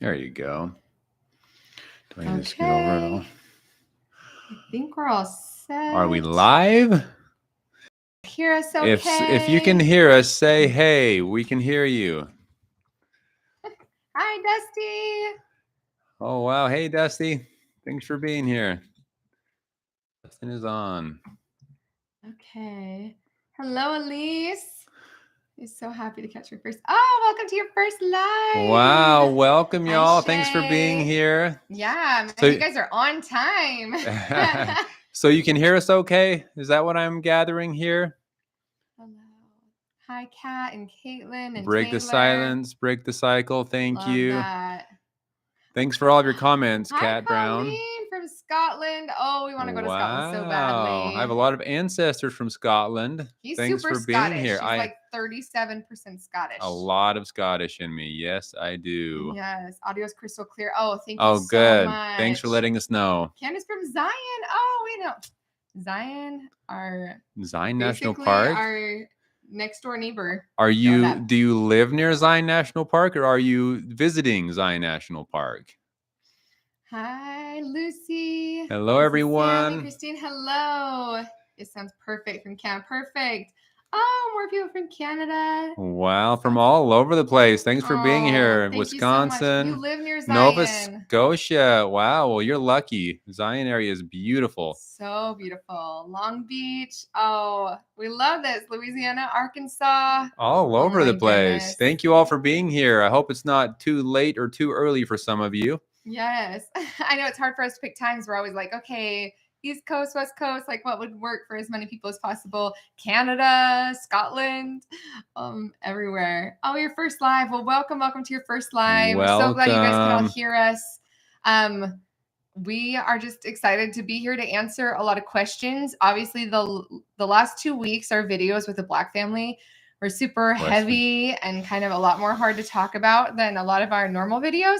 There you go. Do I need to scoot over at all? I think we're all set. Are we live? Hear us okay? If you can hear us, say hey. We can hear you. Hi, Dusty. Oh, wow. Hey, Dusty. Thanks for being here. Dustin is on. Okay. Hello, Elise. He's so happy to catch your first. Oh, welcome to your first live. Wow. Welcome, y'all. Hi, Thanks for being here. Yeah, man, you guys are on time. So you can hear us okay? Is that what I'm gathering here? Hello. Hi, Kat and Caitlin and Break Taylor. the silence. Break the cycle. Thank Love you. That. Thanks for all of your comments, Hi, Kat Brown. Colleen from Scotland. Oh, we want to go to Scotland so badly. I have a lot of ancestors from Scotland. Thanks super for being Scottish. here. He's like 37% Scottish. A lot of Scottish in me. Yes, I do. Yes. Audio's crystal clear. Oh, thank you so much. Thanks for letting us know. Candace from Zion. Oh, we know. Zion National Park. Our next door neighbor. Do you live near Zion National Park, or are you visiting Zion National Park? Hi, Lucy. Hello, everyone. Sammy, Christine, hello. It sounds perfect from Canada. Perfect. Oh, more people from Canada. Wow, from all over the place. Thanks for being here. Wisconsin. You so live near Zion. Nova Scotia. Wow, well, you're lucky. Zion area is beautiful. So beautiful. Long Beach. Oh, we love this. Louisiana, Arkansas. All over the place. Goodness. Thank you all for being here. I hope it's not too late or too early for some of you. Yes. I know it's hard for us to pick times. We're always like, okay, East Coast, West Coast, like what would work for as many people as possible. Canada, Scotland, everywhere. Oh, your first live. Well, welcome to your first live. We're so glad you guys can all hear us. We are just excited to be here to answer a lot of questions. Obviously, the last 2 weeks, our videos with the Black family were super heavy and kind of a lot more hard to talk about than a lot of our normal videos.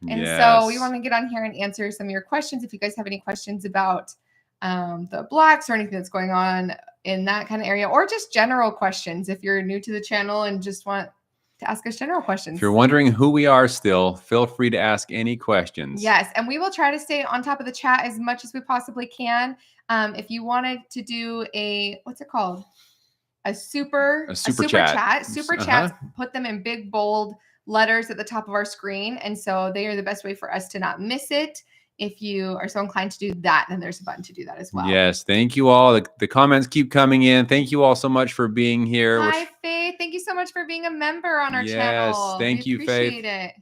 And so we want to get on here and answer some of your questions. If you guys have any questions about the Blacks or anything that's going on in that kind of area, or just general questions, if you're new to the channel and just want to ask us general questions. If you're wondering who we are still, feel free to ask any questions. Yes, and we will try to stay on top of the chat as much as we possibly can. If you wanted to do what's it called? A super chat. Super chats, put them in big, bold letters at the top of our screen. And so they are the best way for us to not miss it. If you are so inclined to do that, then there's a button to do that as well. Yes. Thank you all. The comments keep coming in. Thank you all so much for being here. Hi, Faith. Thank you so much for being a member on our channel. Yes. Thank you, Faith. We appreciate it.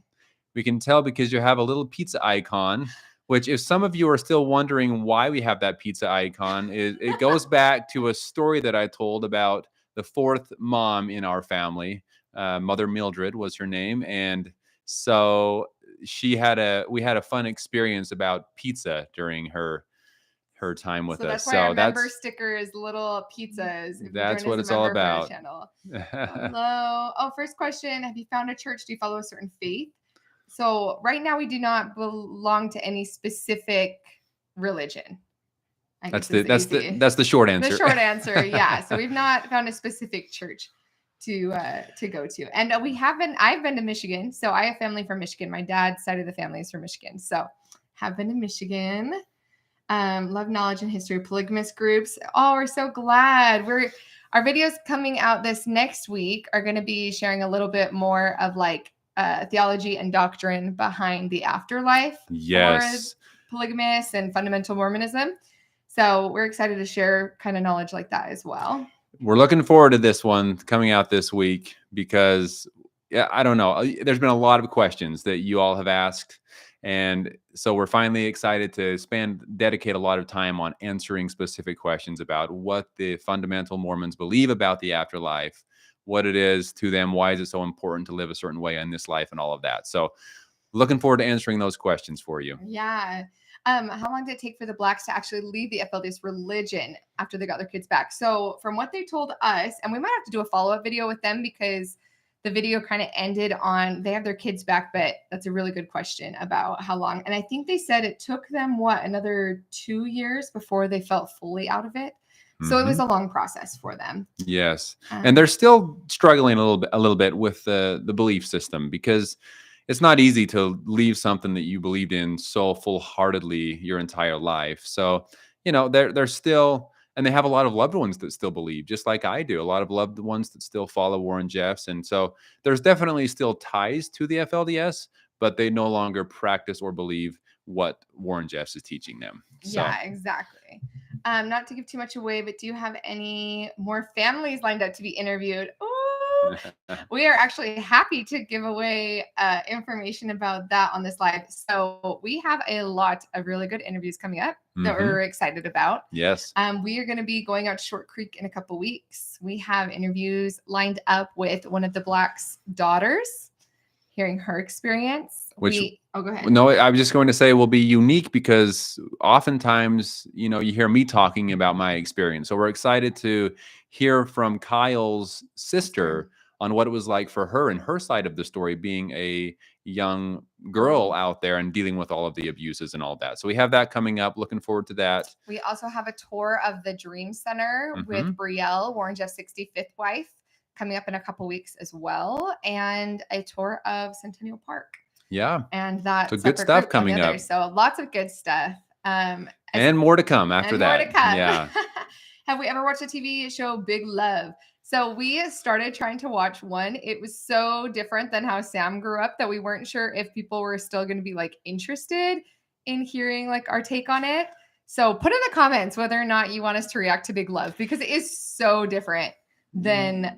We can tell because you have a little pizza icon, which if some of you are still wondering why we have that pizza icon, it goes back to a story that I told about the fourth mom in our family. Mother Mildred was her name. And so we had a fun experience about pizza during her time with us. That's why our member sticker is little pizzas. That's what it's all about. Hello. Oh, first question. Have you found a church? Do you follow a certain faith? So right now we do not belong to any specific religion. That's the short answer. The short answer, yeah. So we've not found a specific church to go to. And I've been to Michigan. So I have family from Michigan. My dad's side of the family is from Michigan. So have been to Michigan. Love knowledge and history, polygamous groups. Oh, we're so glad. Our videos coming out this next week are going to be sharing a little bit more of like theology and doctrine behind the afterlife. Yes. For polygamists and fundamental Mormonism. So we're excited to share kind of knowledge like that as well. We're looking forward to this one coming out this week because, I don't know. There's been a lot of questions that you all have asked. And so we're finally excited to dedicate a lot of time on answering specific questions about what the fundamental Mormons believe about the afterlife, what it is to them, why is it so important to live a certain way in this life and all of that. So looking forward to answering those questions for you. Yeah. How long did it take for the Blacks to actually leave the FLDS religion after they got their kids back? So from what they told us, and we might have to do a follow-up video with them because the video kind of ended on, they have their kids back, but that's a really good question about how long. And I think they said it took them, another 2 years before they felt fully out of it. So it was a long process for them. Yes. And they're still struggling a little bit with the belief system because it's not easy to leave something that you believed in so full-heartedly your entire life. So, they're still, and they have a lot of loved ones that still believe, just like I do. A lot of loved ones that still follow Warren Jeffs, and so there's definitely still ties to the FLDS, but they no longer practice or believe what Warren Jeffs is teaching them. So. Yeah, exactly. Not to give too much away, but do you have any more families lined up to be interviewed? Ooh, we are actually happy to give away information about that on this live. So we have a lot of really good interviews coming up that we're excited about. Yes. We are going to be going out to Short Creek in a couple weeks. We have interviews lined up with one of the Black's daughters, hearing her experience. Go ahead. No, I was just going to say will be unique because oftentimes, you hear me talking about my experience. So we're excited to hear from Kyle's sister on what it was like for her and her side of the story, being a young girl out there and dealing with all of the abuses and all that. So we have that coming up. Looking forward to that. We also have a tour of the Dream Center with Brielle, Warren Jeff's 65th wife, coming up in a couple weeks as well, and a tour of Centennial Park. Yeah. And that's so good stuff coming up. So lots of good stuff. And more to come after that. More to come. Yeah. Have we ever watched a TV show, Big Love? So we started trying to watch one. It was so different than how Sam grew up that we weren't sure if people were still going to be interested in hearing our take on it. So put in the comments whether or not you want us to react to Big Love, because it is so different than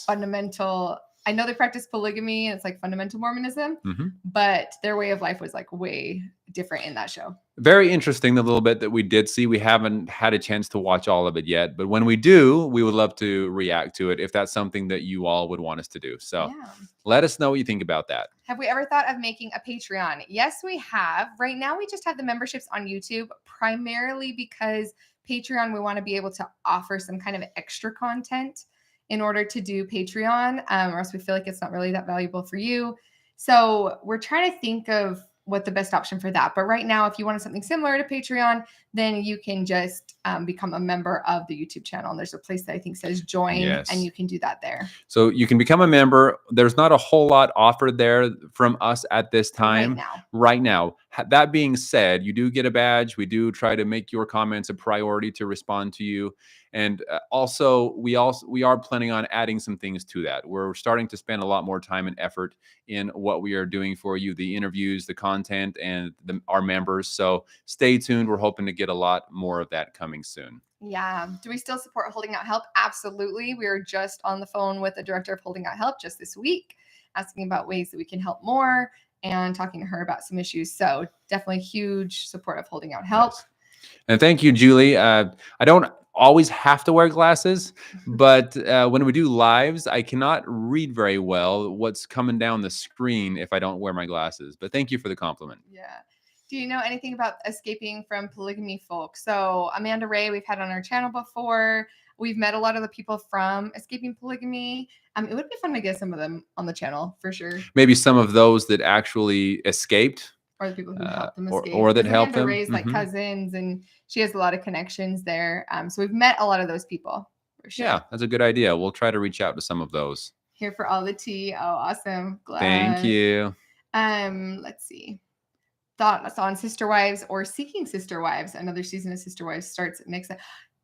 fundamental. I know they practice polygamy and it's fundamental Mormonism, but their way of life was way different in that show. Very interesting, the little bit that we did see. We haven't had a chance to watch all of it yet, but when we do, we would love to react to it if that's something that you all would want us to do. So let us know what you think about that. Have we ever thought of making a Patreon? Yes, we have. Right now, we just have the memberships on YouTube, primarily because Patreon, we want to be able to offer some kind of extra content in order to do Patreon, or else we feel like it's not really that valuable for you. So we're trying to think of what the best option for that. But right now, if you wanted something similar to Patreon, then you can just become a member of the YouTube channel. And there's a place that I think says join, and you can do that there. So you can become a member. There's not a whole lot offered there from us at this time. Right now. That being said, you do get a badge. We do try to make your comments a priority to respond to you. And also, we are planning on adding some things to that. We're starting to spend a lot more time and effort in what we are doing for you, the interviews, the content, and our members. So stay tuned. We're hoping to get a lot more of that coming soon. Yeah. Do we still support Holding Out Help? Absolutely. We were just on the phone with the director of Holding Out Help just this week, asking about ways that we can help more and talking to her about some issues. So definitely huge support of Holding Out Help. Yes. And thank you, Julie. I don't always have to wear glasses, but when we do lives, I cannot read very well what's coming down the screen if I don't wear my glasses. But thank you for the compliment. Yeah. Do you know anything about escaping from polygamy folk? So Amanda Ray, we've had on our channel before. We've met a lot of the people from Escaping Polygamy. It would be fun to get some of them on the channel for sure. Maybe some of those that actually escaped. Or the people who helped them escape. Or that helped them. Ray's cousins, and she has a lot of connections there. So we've met a lot of those people. For sure. Yeah, that's a good idea. We'll try to reach out to some of those. Here for all the tea. Oh, awesome. Glad. Thank you. Let's see. Thoughts on Sister Wives or Seeking Sister Wives. Another season of Sister Wives starts next.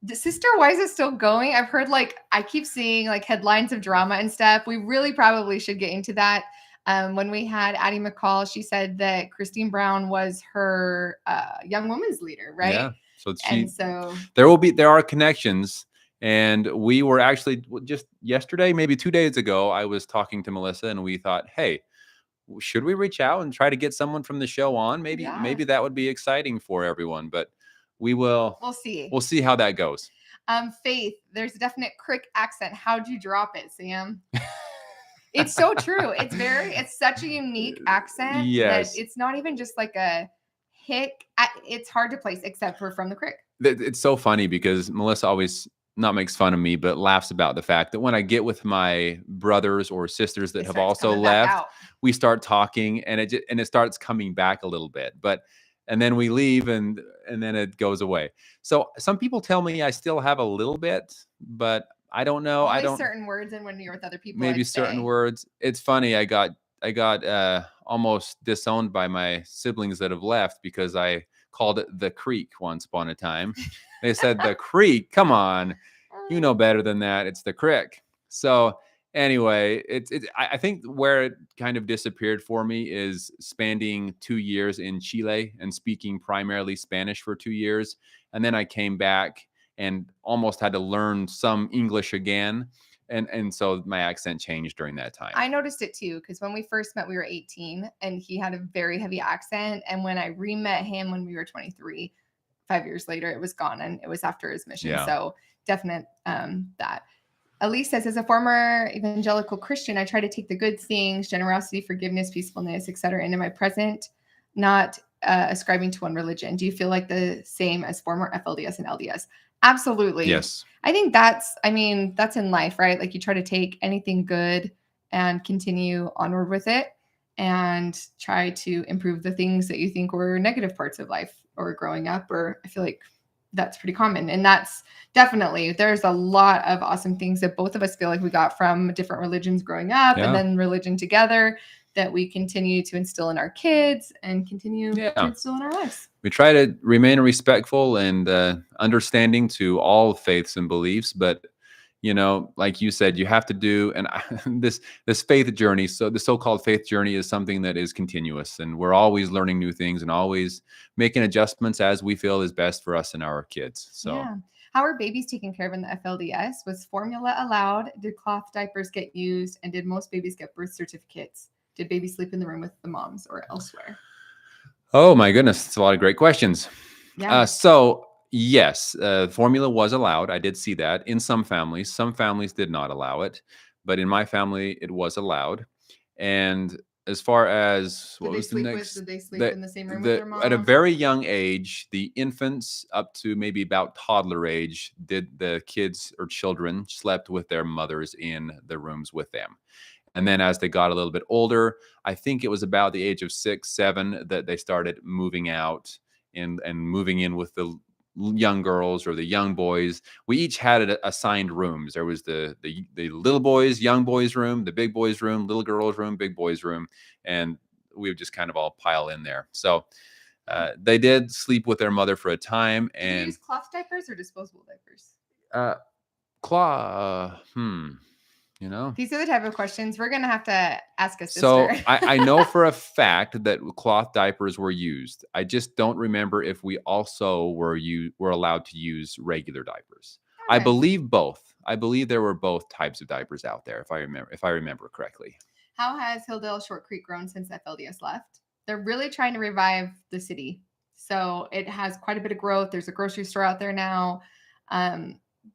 The Sister Wives is still going. I've heard I keep seeing headlines of drama and stuff. We really probably should get into that. When we had Addie McCall, she said that Christine Brown was her young women's leader, right? Yeah. So there are connections. And we were actually just yesterday, maybe 2 days ago, I was talking to Melissa and we thought, hey, should we reach out and try to get someone from the show on? Maybe that would be exciting for everyone, but we'll see. We'll see how that goes. Faith, there's a definite Crick accent. How'd you drop it, Sam? It's so true. It's such a unique accent. Yes. That it's not even just a hick. It's hard to place except for from the Crick. It's so funny because Melissa always not makes fun of me, but laughs about the fact that when I get with my brothers or sisters that have also left, we start talking and it starts coming back a little bit, and then we leave and then it goes away. So some people tell me I still have a little bit, but I don't know. Only certain words and when you're with other people. Maybe certain words. It's funny. I got almost disowned by my siblings that have left because I called it the creek once upon a time. They said, the creek, come on, you know better than that. It's the crick. So anyway, I think where it kind of disappeared for me is spending 2 years in Chile and speaking primarily Spanish for 2 years. And then I came back and almost had to learn some English again. And so my accent changed during that time. I noticed it too, because when we first met, we were 18 and he had a very heavy accent. And when I re-met him when we were 23, 5 years later, it was gone, and it was after his mission. Yeah. So definite that. Elise says, as a former evangelical Christian, I try to take the good things, generosity, forgiveness, peacefulness, etc., into my present, not ascribing to one religion. Do you feel like the same as former FLDS and LDS? Absolutely. Yes. I think that's in life, right? Like you try to take anything good and continue onward with it and try to improve the things that you think were negative parts of life or growing up, or I feel like that's pretty common. And that's definitely, there's a lot of awesome things that both of us feel like we got from different religions growing up and then religion together that we continue to instill in our kids and continue to instill in our lives. We try to remain respectful and understanding to all faiths and beliefs, but like you said, you have to do, and this faith journey. So the so-called faith journey is something that is continuous, and we're always learning new things and always making adjustments as we feel is best for us and our kids. So, how are babies taken care of in the FLDS? Was formula allowed? Did cloth diapers get used? And did most babies get birth certificates? Did babies sleep in the room with the moms or elsewhere? Oh my goodness, it's a lot of great questions. Yeah. So yes, formula was allowed. I did see that in some families. Some families did not allow it, but in my family, it was allowed. And as far as what was the next, did they sleep in the same room with their mom? At a very young age, the infants up to maybe about toddler age, did the kids or children slept with their mothers in the rooms with them. And then as they got a little bit older, I think it was about the age of 6, 7 that they started moving out and moving in with the young girls or the young boys. We each had assigned rooms. There was the little boys, young boys room, the big boys room, little girls room, big boys room, and we would just kind of all pile in there. So they did sleep with their mother for a time. And did you use cloth diapers or disposable diapers? These are the type of questions we're gonna have to ask a sister. So I know for a fact that cloth diapers were used. I just don't remember if we also were allowed to use regular diapers. Okay. I believe both. I believe there were both types of diapers out there, if I remember correctly. How has Hilldale Short Creek grown since FLDS left? They're really trying to revive the city, so it has quite a bit of growth. There's a grocery store out there now.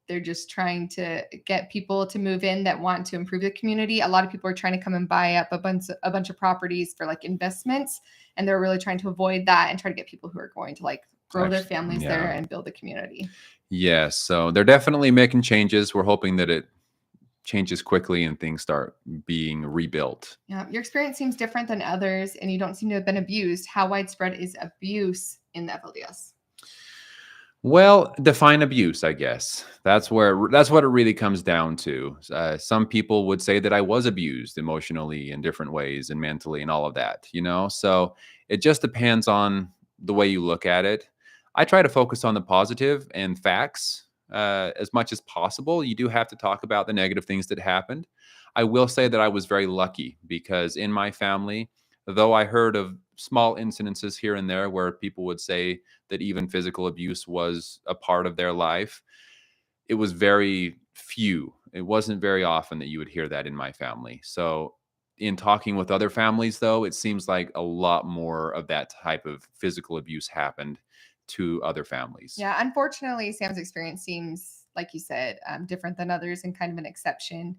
They're just trying to get people to move in that want to improve the community. A lot of people are trying to come and buy up a bunch of properties for like investments, and they're really trying to avoid that and try to get people who are going to like grow their families there and build a community. Yes, so they're definitely making changes. We're hoping that it changes quickly and things start being rebuilt. Yeah, your experience seems different than others, and you don't seem to have been abused. How widespread is abuse in the FLDS? Well, define abuse, I guess. That's what it really comes down to. Some people would say that I was abused emotionally in different ways and mentally and all of that, So it just depends on the way you look at it. I try to focus on the positive and facts as much as possible. You do have to talk about the negative things that happened. I will say that I was very lucky because in my family, though I heard of small incidences here and there where people would say that even physical abuse was a part of their life, it was very few. It wasn't very often that you would hear that in my family. So in talking with other families, though, it seems like a lot more of that type of physical abuse happened to other families. Yeah, unfortunately, Sam's experience seems, like you said, different than others and kind of an exception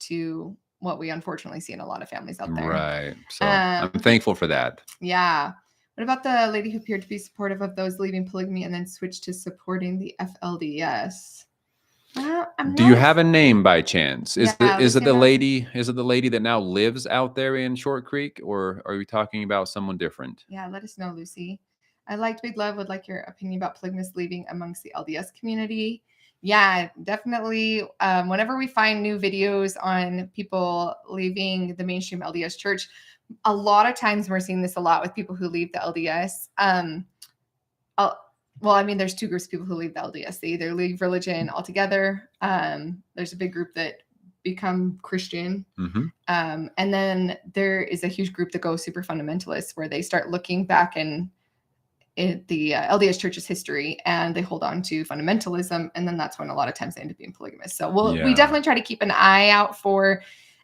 to what we unfortunately see in a lot of families out there. Right. So I'm thankful for that. Yeah. What about the lady who appeared to be supportive of those leaving polygamy and then switched to supporting the FLDS? Do you have a name by chance? Is it the lady that now lives out there in Short Creek, or are we talking about someone different? Yeah, let us know, Lucy. I liked Big Love, would like your opinion about polygamous leaving amongst the LDS community. Yeah, definitely. Whenever we find new videos on people leaving the mainstream LDS church, a lot of times we're seeing this a lot with people who leave the LDS. Uh, well, I mean, there's two groups of people who leave the LDS. They either leave religion altogether. There's a big group that become Christian. Mm-hmm. And then there is a huge group that goes super fundamentalist, where they start looking back in the LDS church's history and they hold on to fundamentalism. And then that's when a lot of times they end up being polygamous. So we definitely try to keep an eye out for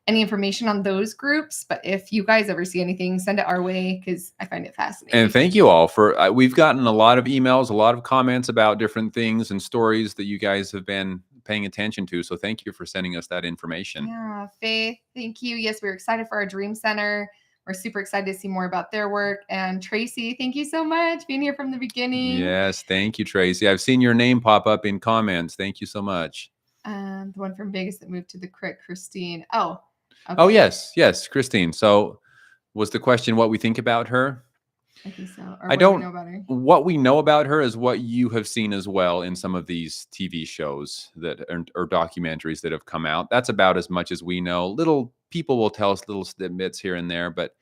any information on those groups. But if you guys ever see anything, send it our way, because I find it fascinating. And thank you all for, we've gotten a lot of emails, a lot of comments about different things and stories that you guys have been paying attention to. So thank you for sending us that information. Yeah, Faith, thank you. Yes, we're excited for our Dream Center. We're super excited to see more about their work. And Tracy, thank you so much being here from the beginning. Yes, thank you, Tracy. I've seen your name pop up in comments. Thank you so much. The one from Vegas that moved to the Crick, Christine. Oh, okay. Oh, yes, Christine. So was the question what we think about her? I think so. Or I what don't we know about her. What we know about her is what you have seen as well in some of these TV shows that or documentaries that have come out. That's about as much as we know. Little people will tell us little snippets here and there, but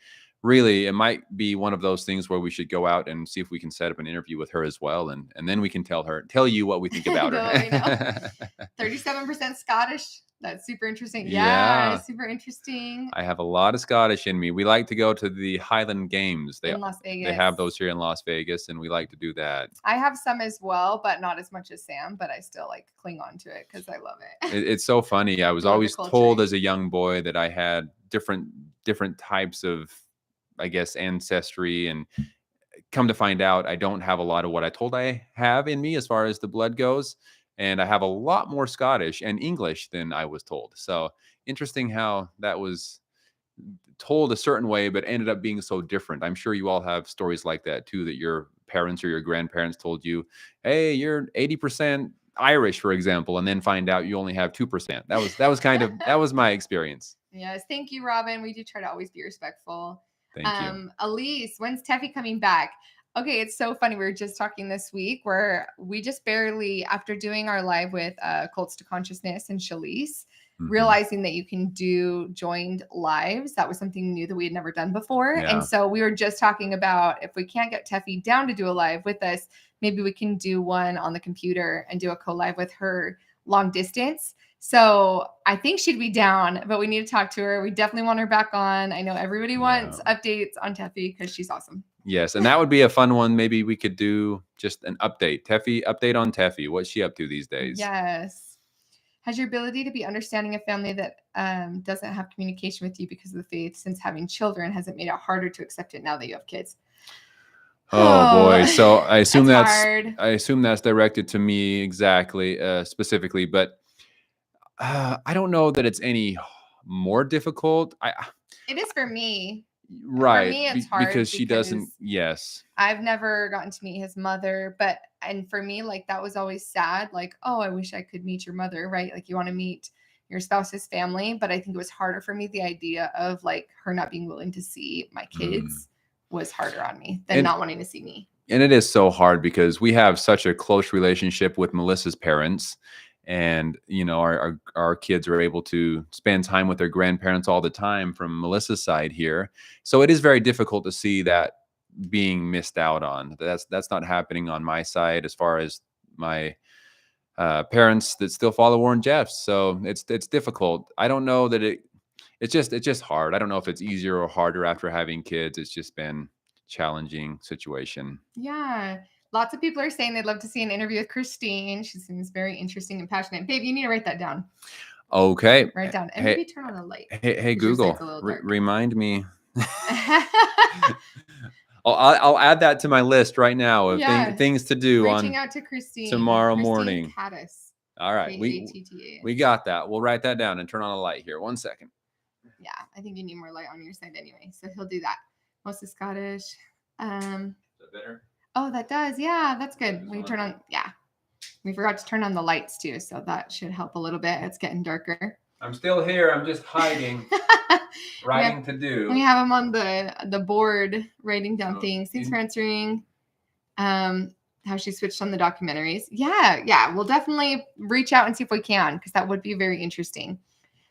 really it might be one of those things where we should go out and see if we can set up an interview with her as well, and then we can tell you what we think about her. 37% Scottish. That's super interesting. Yeah, super interesting. I have a lot of Scottish in me. We like to go to the Highland Games. In Las Vegas. They have those here in Las Vegas, and we like to do that. I have some as well, but not as much as Sam, but I still like cling on to it because I love it. It's so funny. I was always told as a young boy that I had different types of, I guess, ancestry, and come to find out I don't have a lot of what I told I have in me as far as the blood goes. And I have a lot more Scottish and English than I was told. So interesting how that was told a certain way, but ended up being so different. I'm sure you all have stories like that too, that your parents or your grandparents told you, hey, you're 80% Irish, for example, and then find out you only have 2%. That was kind of, that was my experience. Yes. Thank you, Robin. We do try to always be respectful. Thank you. Elise, when's Teffy coming back? Okay, it's so funny. We were just talking this week where we just barely, after doing our live with Cults to Consciousness and Shalise, realizing that you can do joined lives. That was something new that we had never done before. Yeah. And so we were just talking about, if we can't get Teffy down to do a live with us, maybe we can do one on the computer and do a co-live with her long distance. So I think she'd be down, but we need to talk to her. We definitely want her back on. I know everybody wants updates on Teffy because she's awesome. Yes, and that would be a fun one. Maybe we could do just an update. Update on Teffy. What's she up to these days? Yes. Has your ability to be understanding a family that doesn't have communication with you because of the faith, since having children, has it made it harder to accept it now that you have kids? Oh boy. So I assume hard. I assume that's directed to me exactly, specifically, but I don't know that it's any more difficult. It is for me. Right. For me, it's hard because she doesn't. Yes. I've never gotten to meet his mother, and for me, like, that was always sad. Like, oh, I wish I could meet your mother, right? Like, you want to meet your spouse's family. But I think it was harder for me. The idea of like her not being willing to see my kids was harder on me than not wanting to see me. And it is so hard because we have such a close relationship with Melissa's parents. And, you know, our kids are able to spend time with their grandparents all the time from Melissa's side here. So it is very difficult to see that being missed out on. That's not happening on my side as far as my parents that still follow Warren Jeffs. So it's difficult. I don't know that it's just hard. I don't know if it's easier or harder after having kids. It's just been a challenging situation. Yeah. Lots of people are saying they'd love to see an interview with Christine. She seems very interesting and passionate. Babe, you need to write that down. Okay. Write down. And maybe turn on the light. Hey Google, remind me. I'll add that to my list right now of things to do. Reaching out to Christine tomorrow morning. Caddis. All right. We got that. We'll write that down and turn on a light here. 1 second. Yeah. I think you need more light on your side anyway. So he'll do that. Mostly Scottish. Is that better? Oh, that does. Yeah, that's good. We turn on, we forgot to turn on the lights too. So that should help a little bit. It's getting darker. I'm still here. I'm just hiding. Writing to do. We have him on the board writing down things. Thanks for answering. how she switched on the documentaries. Yeah. We'll definitely reach out and see if we can, because that would be very interesting.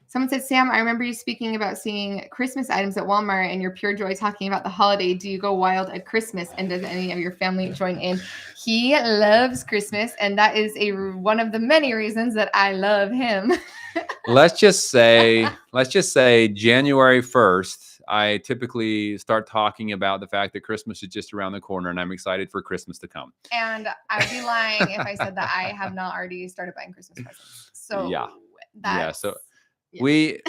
Someone said, Sam, I remember you speaking about seeing Christmas items at Walmart and your pure joy talking about the holiday. Do you go wild at Christmas? And does any of your family join in? He loves Christmas, and that is one of the many reasons that I love him. Let's just say January 1st, I typically start talking about the fact that Christmas is just around the corner and I'm excited for Christmas to come. And I'd be lying if I said that I have not already started buying Christmas presents. So we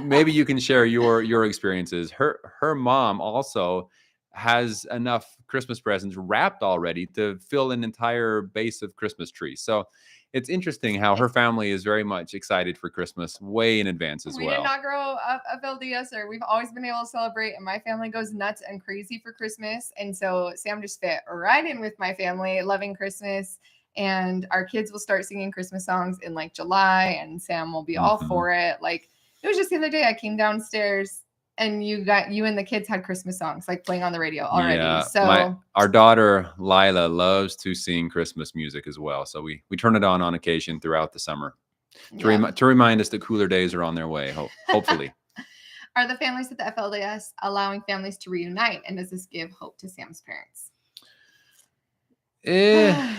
maybe you can share your experiences. Her mom also has enough Christmas presents wrapped already to fill an entire base of Christmas trees. So it's interesting how her family is very much excited for Christmas way in advance as well. We did not grow up FLDS, or we've always been able to celebrate, and my family goes nuts and crazy for Christmas. And so Sam just fit right in with my family, loving Christmas. And our kids will start singing Christmas songs in like July, and Sam will be all for it. Like, it was just the other day, I came downstairs and you and the kids had Christmas songs like playing on the radio already. Yeah, so our daughter Lila loves to sing Christmas music as well. So we turn it on occasion throughout the summer to remind us that cooler days are on their way, hopefully. Are the families at the FLDS allowing families to reunite? And does this give hope to Sam's parents?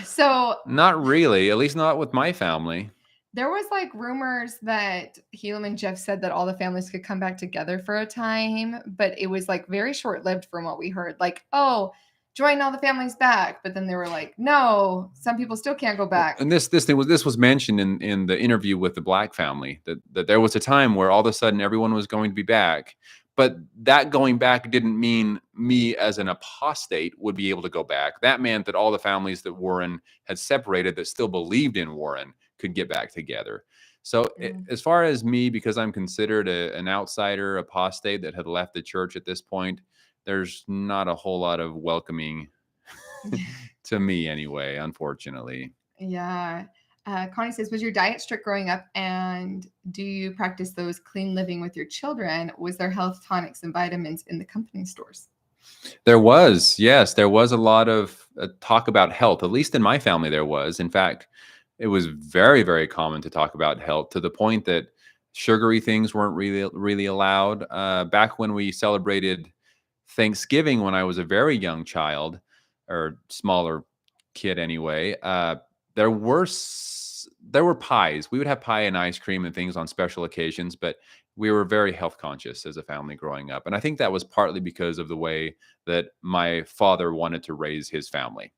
So not really, at least not with my family. There was like rumors that Helam and Jeff said that all the families could come back together for a time, but it was like very short-lived from what we heard. Like, oh, join all the families back. But then they were like, no, some people still can't go back. And this was mentioned in the interview with the Black family, that there was a time where all of a sudden everyone was going to be back. But that going back didn't mean me as an apostate would be able to go back. That meant that all the families that Warren had separated that still believed in Warren could get back together. So as far as me, because I'm considered an outsider, apostate that had left the church at this point, there's not a whole lot of welcoming to me anyway, unfortunately. Yeah. Connie says, was your diet strict growing up, and do you practice those clean living with your children? Was there health tonics and vitamins in the company stores? There was, yes. There was a lot of talk about health, at least in my family there was. In fact, it was very, very common to talk about health, to the point that sugary things weren't really allowed. Back when we celebrated Thanksgiving, when I was a very young child, or smaller kid anyway, there were pies. We would have pie and ice cream and things on special occasions, but we were very health conscious as a family growing up. And I think that was partly because of the way that my father wanted to raise his family.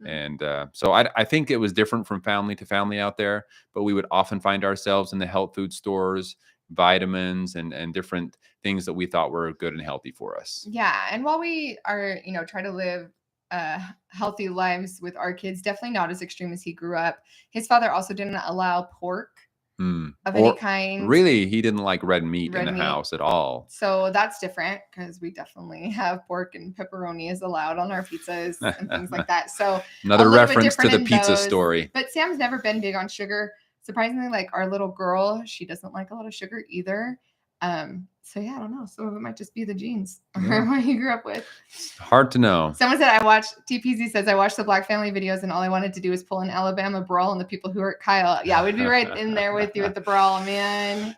And so I think it was different from family to family out there, but we would often find ourselves in the health food stores, vitamins and different things that we thought were good and healthy for us. Yeah. And while we are, try to live healthy lives with our kids, definitely not as extreme as he grew up. His father also didn't allow pork of any kind. Really, he didn't like red meat in the house at all. So that's different, because we definitely have pork and pepperoni is allowed on our pizzas and things like that. So another reference to the pizza story. But Sam's never been big on sugar. Surprisingly, like our little girl, she doesn't like a lot of sugar either. So yeah, I don't know. Some of it might just be the genes or what you grew up with. It's hard to know. Someone said, TPZ says, I watched the Black family videos and all I wanted to do was pull an Alabama brawl on the people who hurt Kyle. Yeah, we'd be right in there with you with the brawl, man.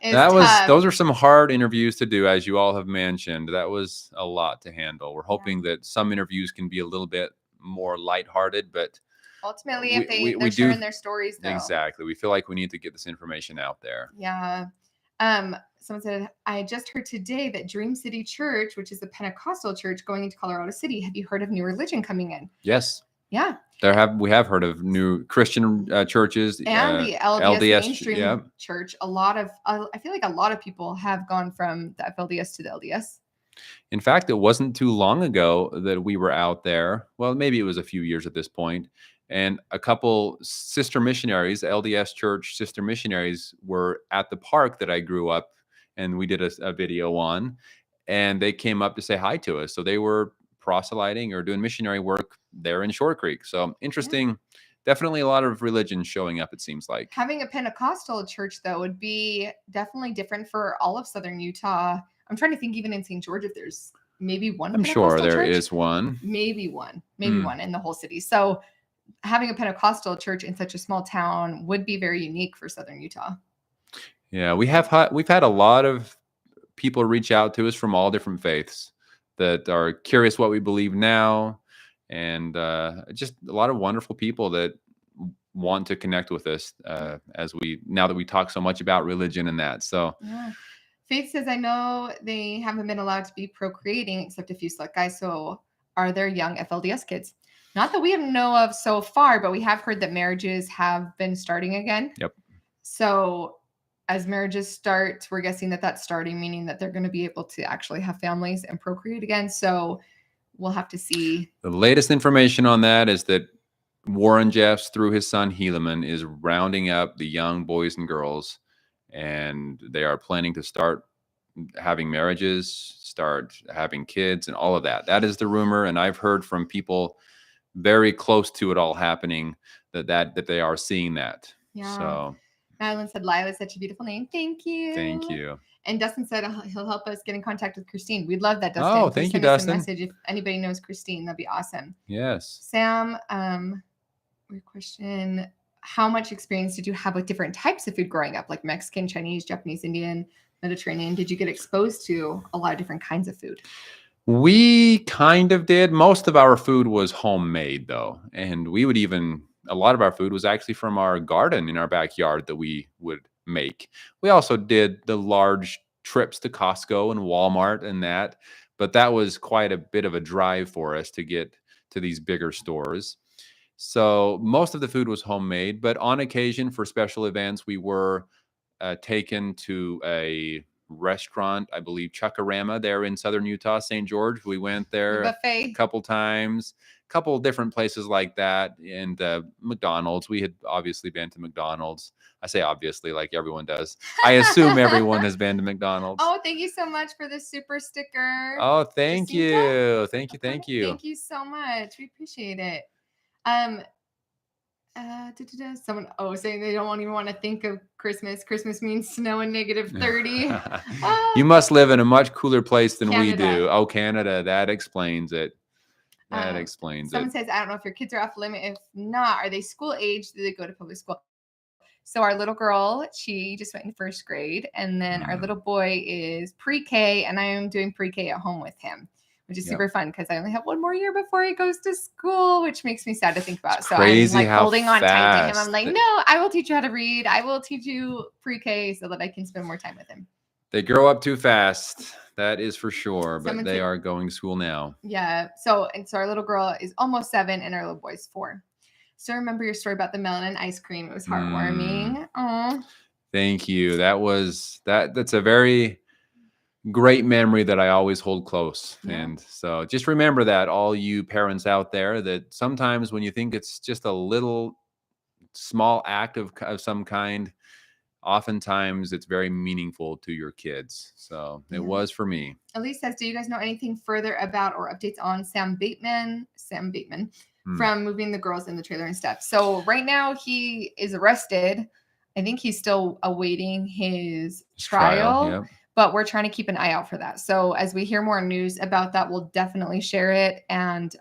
Those are some hard interviews to do, as you all have mentioned. That was a lot to handle. We're hoping that some interviews can be a little bit more lighthearted, but ultimately, if they're sharing their stories, though. Exactly. We feel like we need to get this information out there. Yeah. Someone said, I just heard today that Dream City Church, which is a Pentecostal church going into Colorado City. Have you heard of new religion coming in? Yes. Yeah. We have heard of new Christian churches and the LDS mainstream church. I feel like a lot of people have gone from the FLDS to the LDS. In fact, it wasn't too long ago that we were out there. Well, maybe it was a few years at this point. And a couple sister missionaries, LDS church sister missionaries, were at the park that I grew up, and we did a video on, and they came up to say hi to us. So they were proselyting or doing missionary work there in Shore Creek. So interesting. Yeah. Definitely a lot of religion showing up, it seems like. Having a Pentecostal church, though, would be definitely different for all of Southern Utah. I'm trying to think, even in St. George, if there's maybe one. I'm sure there is one. Maybe one in the whole city. So having a Pentecostal church in such a small town would be very unique for Southern Utah. Yeah, we've had a lot of people reach out to us from all different faiths that are curious what we believe now, and just a lot of wonderful people that want to connect with us now that we talk so much about religion and that. So yeah. Faith says, I know they haven't been allowed to be procreating except a few select guys. So are there young FLDS kids? Not that we know of so far, but we have heard that marriages have been starting again. Yep. So as marriages start, we're guessing that that's starting, meaning that they're going to be able to actually have families and procreate again. So we'll have to see. The latest information on that is that Warren Jeffs, through his son Helaman, is rounding up the young boys and girls, and they are planning to start having marriages, start having kids, and all of that. That is the rumor, and I've heard from people very close to it all happening that they are seeing that. Yeah. So Madeline said, Lila is such a beautiful name. Thank you. Thank you. And Dustin said he'll help us get in contact with Christine. We'd love that, Dustin. Oh, thank you, Dustin. Us a message if anybody knows Christine. That'd be awesome. Yes. Sam, weird question. How much experience did you have with different types of food growing up, like Mexican, Chinese, Japanese, Indian, Mediterranean? Did you get exposed to a lot of different kinds of food? We kind of did. Most of our food was homemade, though. And a lot of our food was actually from our garden in our backyard that we would make. We also did the large trips to Costco and Walmart and that, but that was quite a bit of a drive for us to get to these bigger stores. So most of the food was homemade, but on occasion for special events, we were taken to a restaurant, I believe Chuckarama there in Southern Utah, St. George. We went there a couple times, a couple different places like that. And McDonald's, we had obviously been to McDonald's. I say obviously like everyone does. I assume everyone has been to McDonald's. Oh, thank you so much for the super sticker. Oh, thank you. Thank you. Thank you so much. We appreciate it. Someone saying they don't even want to think of Christmas. Christmas means snow and -30. You must live in a much cooler place than Canada. we do. Oh, Canada. That explains it. That explains someone it. Says, I don't know if your kids are off limit. If not, are they school age? Do they go to public school? So our little girl, she just went in first grade. And then our little boy is pre-K, and I am doing pre-K at home with him, which is super fun because I only have one more year before he goes to school, which makes me sad to think about. So I'm like holding on tight to him. I'm like, no, I will teach you how to read. I will teach you pre-K so that I can spend more time with him. They grow up too fast. That is for sure. But they are going to school now. Yeah. So our little girl is almost 7 and our little boy's 4. So remember your story about the melon and ice cream. It was heartwarming. Aww. Thank you. That's a very great memory that I always hold close. Yeah. And so just remember that, all you parents out there, that sometimes when you think it's just a little small act of some kind, oftentimes it's very meaningful to your kids. So it was for me. Elise says, do you guys know anything further about or updates on Sam Bateman from moving the girls in the trailer and stuff? So right now he is arrested. I think he's still awaiting his trial. Yep. But we're trying to keep an eye out for that. So as we hear more news about that, we'll definitely share it. And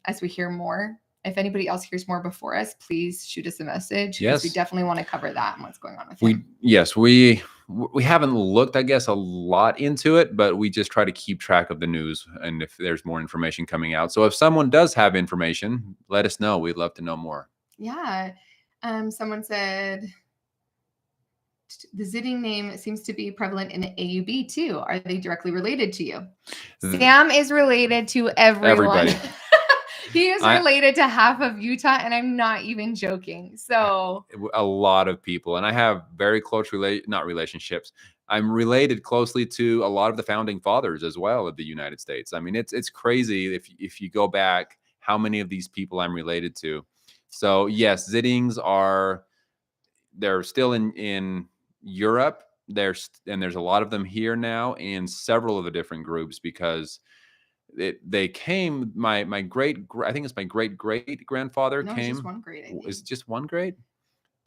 as we hear more, if anybody else hears more before us, please shoot us a message. Yes. We definitely want to cover that and what's going on with him. We haven't looked, I guess, a lot into it, but we just try to keep track of the news and if there's more information coming out. So if someone does have information, let us know. We'd love to know more. Yeah. Someone said, the Zitting name seems to be prevalent in the AUB too. Are they directly related to you? Sam is related to everyone. Everybody. He is related to half of Utah, and I'm not even joking. So a lot of people, and I have very close not relationships. I'm related closely to a lot of the founding fathers as well of the United States. I mean, it's crazy if you go back how many of these people I'm related to. So yes, Zittings they're still in Europe. There's a lot of them here now, and several of the different groups, because they came. I think it's my great grandfather came. It's just one grade. Is it just one grade?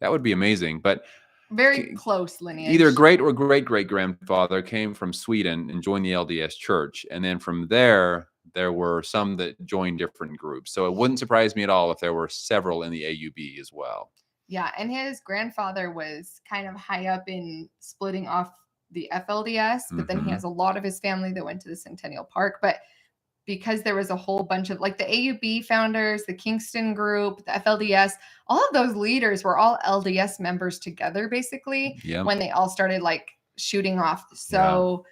That would be amazing. But very close lineage. Either great or great grandfather came from Sweden and joined the LDS Church, and then from there there were some that joined different groups. So it wouldn't surprise me at all if there were several in the AUB as well. Yeah, and his grandfather was kind of high up in splitting off the FLDS, but then he has a lot of his family that went to the Centennial Park. But because there was a whole bunch of like the AUB founders, the Kingston group, the FLDS, all of those leaders were all LDS members together, basically, when they all started like shooting off. So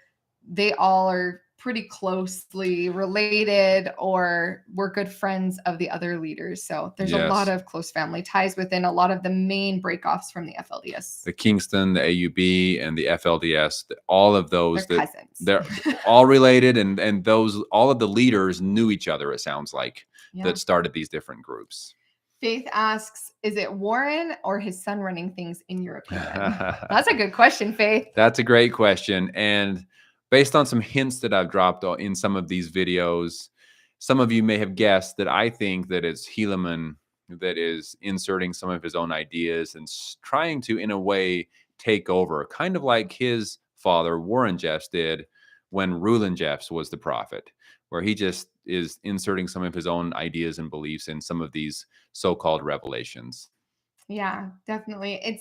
they all are pretty closely related or were good friends of the other leaders. So there's a lot of close family ties within a lot of the main breakoffs from the FLDS. The Kingston, the AUB, and the FLDS, all of those, they're cousins. They're all related, and those, all of the leaders knew each other, it sounds like, that started these different groups. Faith asks, is it Warren or his son running things in your opinion? That's a good question, Faith. That's a great question. And based on some hints that I've dropped in some of these videos, some of you may have guessed that I think that it's Helaman that is inserting some of his own ideas and trying to, in a way, take over, kind of like his father, Warren Jeffs, did when Rulon Jeffs was the prophet, where he just is inserting some of his own ideas and beliefs in some of these so-called revelations. Yeah, definitely.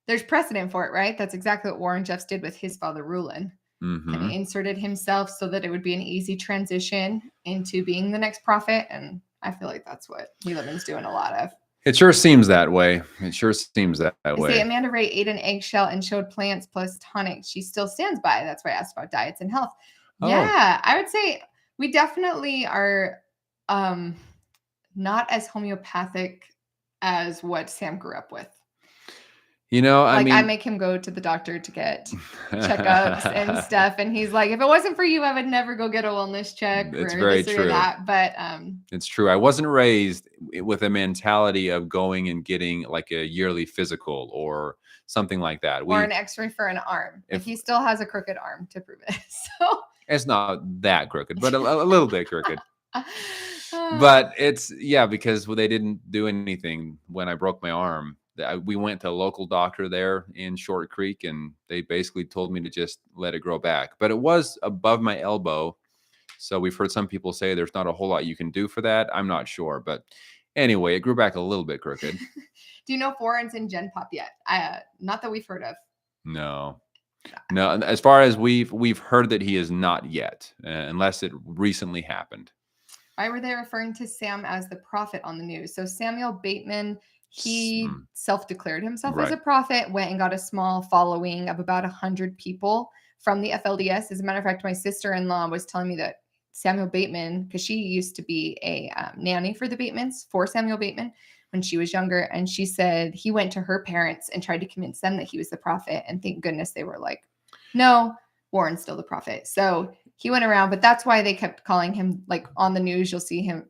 There's precedent for it, right? That's exactly what Warren Jeffs did with his father, Rulon. And he inserted himself so that it would be an easy transition into being the next prophet. And I feel like that's what Helaman's doing a lot of. It sure seems that way. It sure seems that way. See, Amanda Ray ate an eggshell and showed plants plus tonic. She still stands by. That's why I asked about diets and health. Oh. Yeah, I would say we definitely are not as homeopathic as what Sam grew up with. You know, I mean, I make him go to the doctor to get checkups and stuff. And he's like, if it wasn't for you, I would never go get a wellness check or this or that. But it's true. I wasn't raised with a mentality of going and getting like a yearly physical or something like that. Or an x-ray for an arm. If he still has a crooked arm to prove it. So it's not that crooked, but a little bit crooked. But it's, because they didn't do anything when I broke my arm. We went to a local doctor there in Short Creek, and they basically told me to just let it grow back. But it was above my elbow. So we've heard some people say there's not a whole lot you can do for that. I'm not sure. But anyway, it grew back a little bit crooked. Do you know if Warren's in Gen Pop yet? Not that we've heard of. No. As far as we've heard that he is not yet, unless it recently happened. Why were they referring to Sam as the prophet on the news? So Samuel Bateman, he self-declared himself as a prophet, went and got a small following of about 100 people from the FLDS. As a matter of fact, my sister-in-law was telling me that Samuel Bateman, because she used to be a nanny for the Batemans, for Samuel Bateman, when she was younger. And she said he went to her parents and tried to convince them that he was the prophet. And thank goodness they were like, no, Warren's still the prophet. So he went around, but that's why they kept calling him, like on the news, you'll see him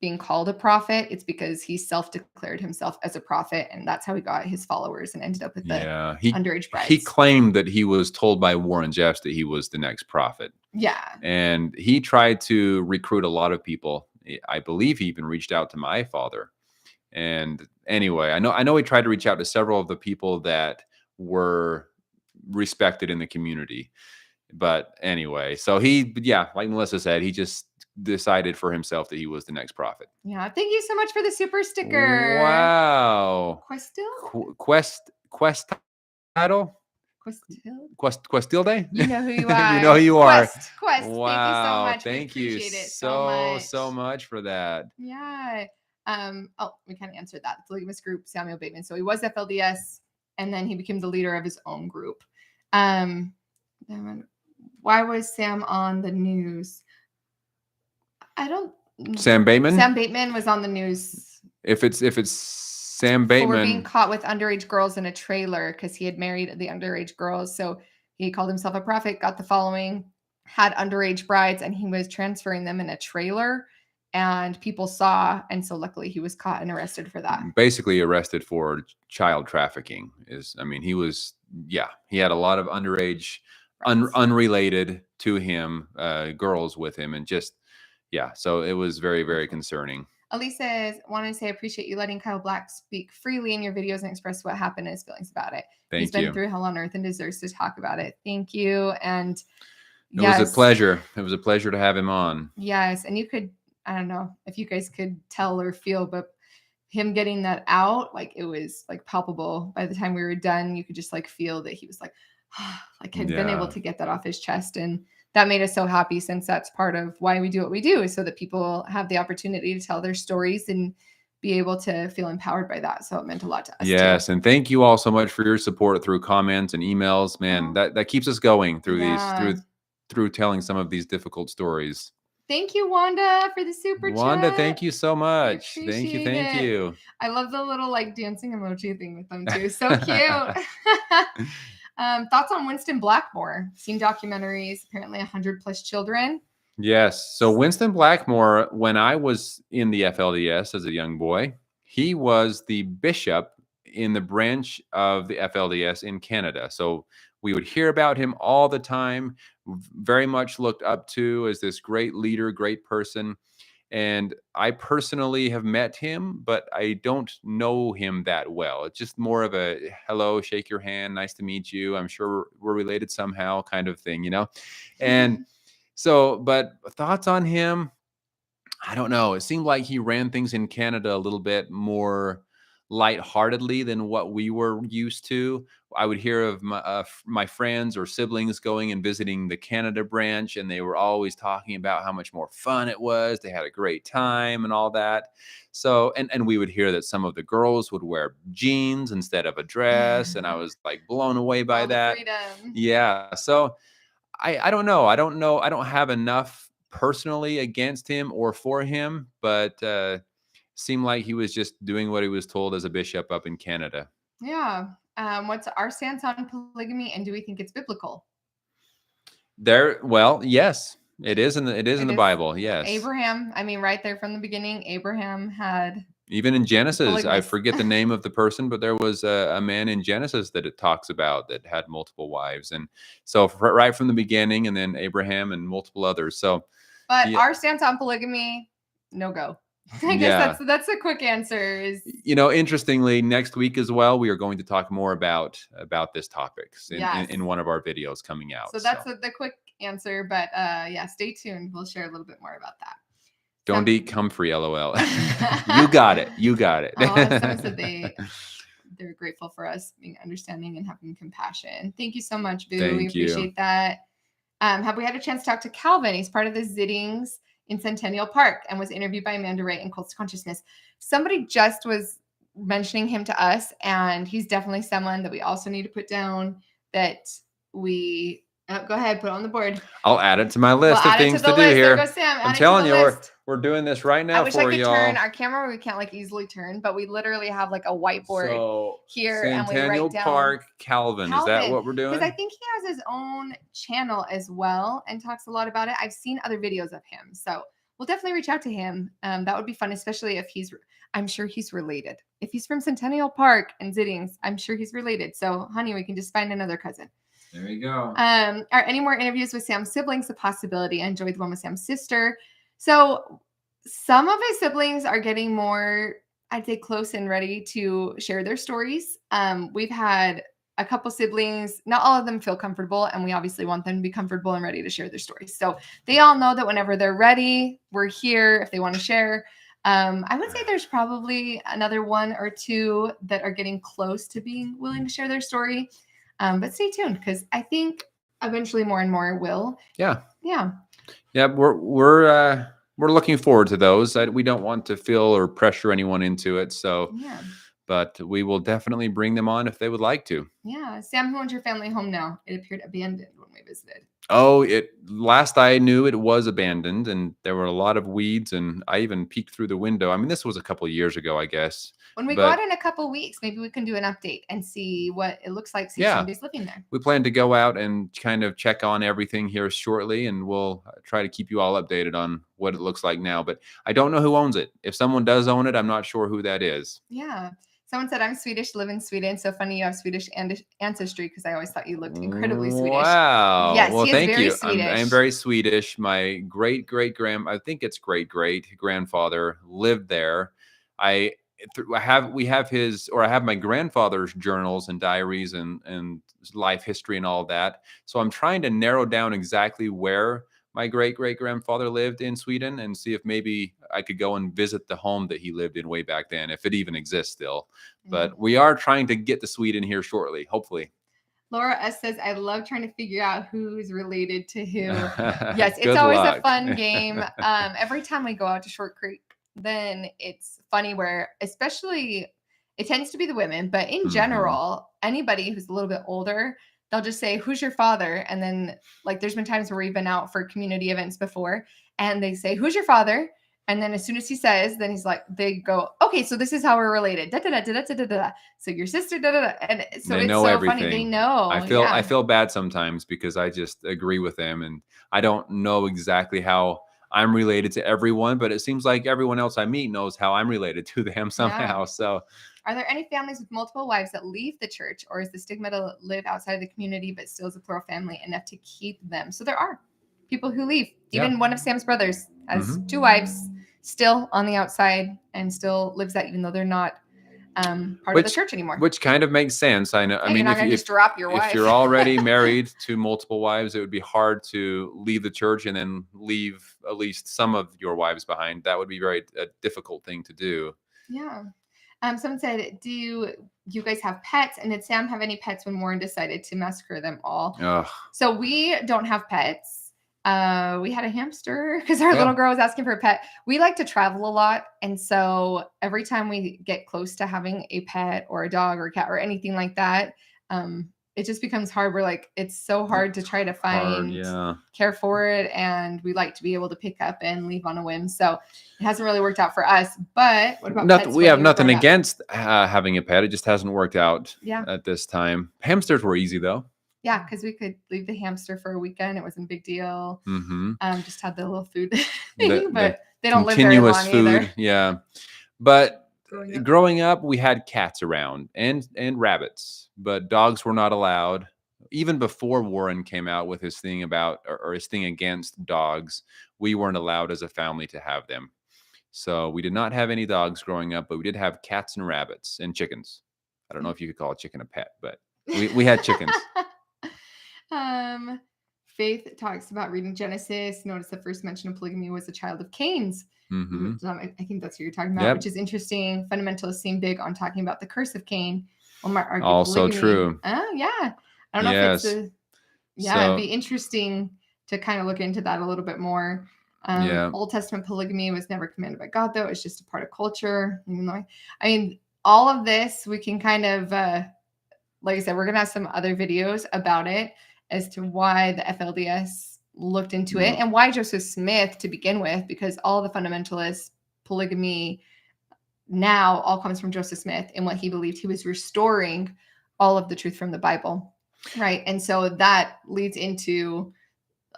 being called a prophet. It's because he self-declared himself as a prophet, and that's how he got his followers and ended up with the underage brides. He claimed that he was told by Warren Jeffs that he was the next prophet. Yeah. And he tried to recruit a lot of people. I believe he even reached out to my father. And anyway, I know he tried to reach out to several of the people that were respected in the community. But anyway, so he, like Melissa said, he just decided for himself that he was the next prophet. Yeah. Thank you so much for the super sticker. Wow. Quest title? Questilde? You know who you are. You know who you are. Quest. Wow. Thank you so much. Thank you so much for that. Yeah. We kind of answered that. The Polygamous group, Samuel Bateman. So he was FLDS, and then he became the leader of his own group. Why was Sam on the news? Sam Bateman? Sam Bateman was on the news. If it's Sam Bateman. For being caught with underage girls in a trailer because he had married the underage girls. So he called himself a prophet, got the following, had underage brides, and he was transferring them in a trailer. And people saw, and so luckily he was caught and arrested for that. Basically arrested for child trafficking. He had a lot of underage, unrelated to him, girls with him, and so it was very, very concerning. Elisa wanted to say, I appreciate you letting Kyle Black speak freely in your videos and express what happened and his feelings about it. He's been through hell on earth and deserves to talk about it. Thank you. And It was a Yes. pleasure. It was a pleasure to have him on. Yes. And you could, I don't know if you guys could tell or feel, but him getting that out, like it was like palpable. By the time we were done, you could just like feel that he was like, like had been able Yeah. to get that off his chest. And that made us so happy, since that's part of why we do what we do, is so that people have the opportunity to tell their stories and be able to feel empowered by that. So it meant a lot to us too. Yes, and thank you all so much for your support through comments and emails. Man, Oh. that keeps us going through Yeah. these through telling some of these difficult stories. Thank you, Wanda, for the super Wanda, chat. thank you so I much. Thank you, appreciate thank it. you. I love the little like dancing emoji thing with them too. So cute. Thoughts on Winston Blackmore? Seen documentaries, apparently 100 plus children. Yes. So Winston Blackmore, when I was in the FLDS as a young boy, he was the bishop in the branch of the FLDS in Canada. So we would hear about him all the time, very much looked up to as this great leader, great person. And I personally have met him, but I don't know him that well. It's just more of a hello, shake your hand, nice to meet you. I'm sure we're related somehow kind of thing, you know? And so, but thoughts on him? I don't know. It seemed like he ran things in Canada a little bit more lightheartedly than what we were used to. I would hear of my friends or siblings going and visiting the Canada branch, and they were always talking about how much more fun it was. They had a great time and all that. So, and we would hear that some of the girls would wear jeans instead of a dress, and I was like blown away by All the that. freedom. Yeah. So I don't know. I don't know. I don't have enough personally against him or for him, but seemed like he was just doing what he was told as a bishop up in Canada. Yeah. What's our stance on polygamy, and do we think it's biblical? Well, yes, it is in the Bible. Yes. Abraham, I mean, right there from the beginning, Abraham had. Even in Genesis, I Polygamous. forget the name of the person, but there was a man in Genesis that it talks about that had multiple wives. And so right from the beginning, and then Abraham and multiple others. So, But yeah. our stance on polygamy, no go. I guess that's a quick answer. Is Interestingly, next week as well, we are going to talk more about this topic Yes. in one of our videos coming out. So that's the quick answer, but yeah, stay tuned. We'll share a little bit more about that. Don't eat comfrey, LOL. You got it. You got it. Someone said they're grateful for us being understanding and having compassion. Thank you so much, Boo. We appreciate that. Have we had a chance to talk to Calvin? He's part of the Zittings in Centennial Park and was interviewed by Amanda Wright in Cults to Consciousness. Somebody just was mentioning him to us, and he's definitely someone that we also need to put down that we go ahead, put it on the board. I'll add it to my list of things to do here. There goes Sam. I'm telling you, we're doing this right now. I wish I could turn our camera. We can't like easily turn, but we literally have like a whiteboard here, and we Centennial write down Park Calvin. Is that what we're doing? Because I think he has his own channel as well and talks a lot about it. I've seen other videos of him, so we'll definitely reach out to him. That would be fun, especially if I'm sure he's related. If he's from Centennial Park and Zittings, I'm sure he's related. So, honey, we can just find another cousin. There you go. Are any more interviews with Sam's siblings a possibility? I enjoyed the one with Sam's sister. So some of his siblings are getting more, I'd say, close and ready to share their stories. We've had a couple siblings, not all of them feel comfortable, and we obviously want them to be comfortable and ready to share their stories. So they all know that whenever they're ready, we're here if they want to share. I would say there's probably another one or two that are getting close to being willing to share their story. But stay tuned, because I think eventually more and more will. Yeah. Yeah. Yeah. We're looking forward to those. We don't want to feel or pressure anyone into it. So, yeah. But we will definitely bring them on if they would like to. Yeah. Sam, who owns your family home now? It appeared abandoned when we visited. Oh, last I knew it was abandoned, and there were a lot of weeds, and I even peeked through the window. I mean, this was a couple of years ago, I guess. When we go out in a couple weeks, maybe we can do an update and see what it looks like. See if somebody's living there. We plan to go out and kind of check on everything here shortly, and we'll try to keep you all updated on what it looks like now. But I don't know who owns it. If someone does own it, I'm not sure who that is. Yeah. Someone said, I'm Swedish, live in Sweden. So funny you have Swedish ancestry, because I always thought you looked incredibly Swedish. Wow. Yes, well, thank you. Swedish. I am very Swedish. My great-great-grandfather lived there. we have his, or I have my grandfather's journals and diaries and life history and all that. So I'm trying to narrow down exactly where my great grandfather lived in Sweden and see if maybe I could go and visit the home that he lived in way back then, if it even exists still. But we are trying to get to Sweden here shortly, hopefully. Laura S says, I love trying to figure out who's related to who. Yes, it's Good always luck. a fun game. Every time we go out to Short Creek, then it's funny where, especially, it tends to be the women, but in general, anybody who's a little bit older, they'll just say, who's your father? And then, like, there's been times where we've been out for community events before, and they say, who's your father? And then as soon as he says, then he's like, they go, okay, so this is how we're related. Da, da, da, da, da, da, da. So your sister, da, da, da. And so they it's know so everything. funny. They know. I feel bad sometimes because I just agree with them, and I don't know exactly how I'm related to everyone, but it seems like everyone else I meet knows how I'm related to them somehow. So are there any families with multiple wives that leave the church, or is the stigma to live outside of the community but still is a plural family enough to keep them? So there are people who leave. Even one of Sam's brothers has 2 wives, still on the outside, and still lives that even though they're not part of the church anymore. Which kind of makes sense. I know. I mean, you're not gonna just drop your wife. If you're already married to multiple wives, it would be hard to leave the church and then leave at least some of your wives behind. That would be a difficult thing to do. Yeah. Someone said, do you guys have pets? And did Sam have any pets when Warren decided to massacre them all? Ugh. So we don't have pets. We had a hamster because our little girl was asking for a pet. We like to travel a lot. And so every time we get close to having a pet or a dog or a cat or anything like that, it just becomes hard. We're like, it's so hard to try to find care for it. And we like to be able to pick up and leave on a whim. So it hasn't really worked out for us. But what about pets? We have nothing against having a pet. It just hasn't worked out at this time. Hamsters were easy though. Yeah, because we could leave the hamster for a weekend. It wasn't a big deal. Just had the little food thing, but they don't live very long either. Yeah. But growing up, we had cats around and rabbits, but dogs were not allowed. Even before Warren came out with his thing about, or his thing against dogs, we weren't allowed as a family to have them. So we did not have any dogs growing up, but we did have cats and rabbits and chickens. I don't know if you could call a chicken a pet, but we had chickens. Faith talks about reading Genesis. Notice the first mention of polygamy was a child of Cain's. I think that's what you're talking about, which is interesting. Fundamentalists seem big on talking about the curse of Cain. Also polygamy. True. Oh, yeah. I don't know if it's it'd be interesting to kind of look into that a little bit more. Old Testament polygamy was never commanded by God, though. It's just a part of culture. Even though, all of this, we can kind of, like I said, we're going to have some other videos about it as to why the FLDS looked into it and why Joseph Smith to begin with, because all the fundamentalists, polygamy now all comes from Joseph Smith and what he believed. He was restoring all of the truth from the Bible, right? And so that leads into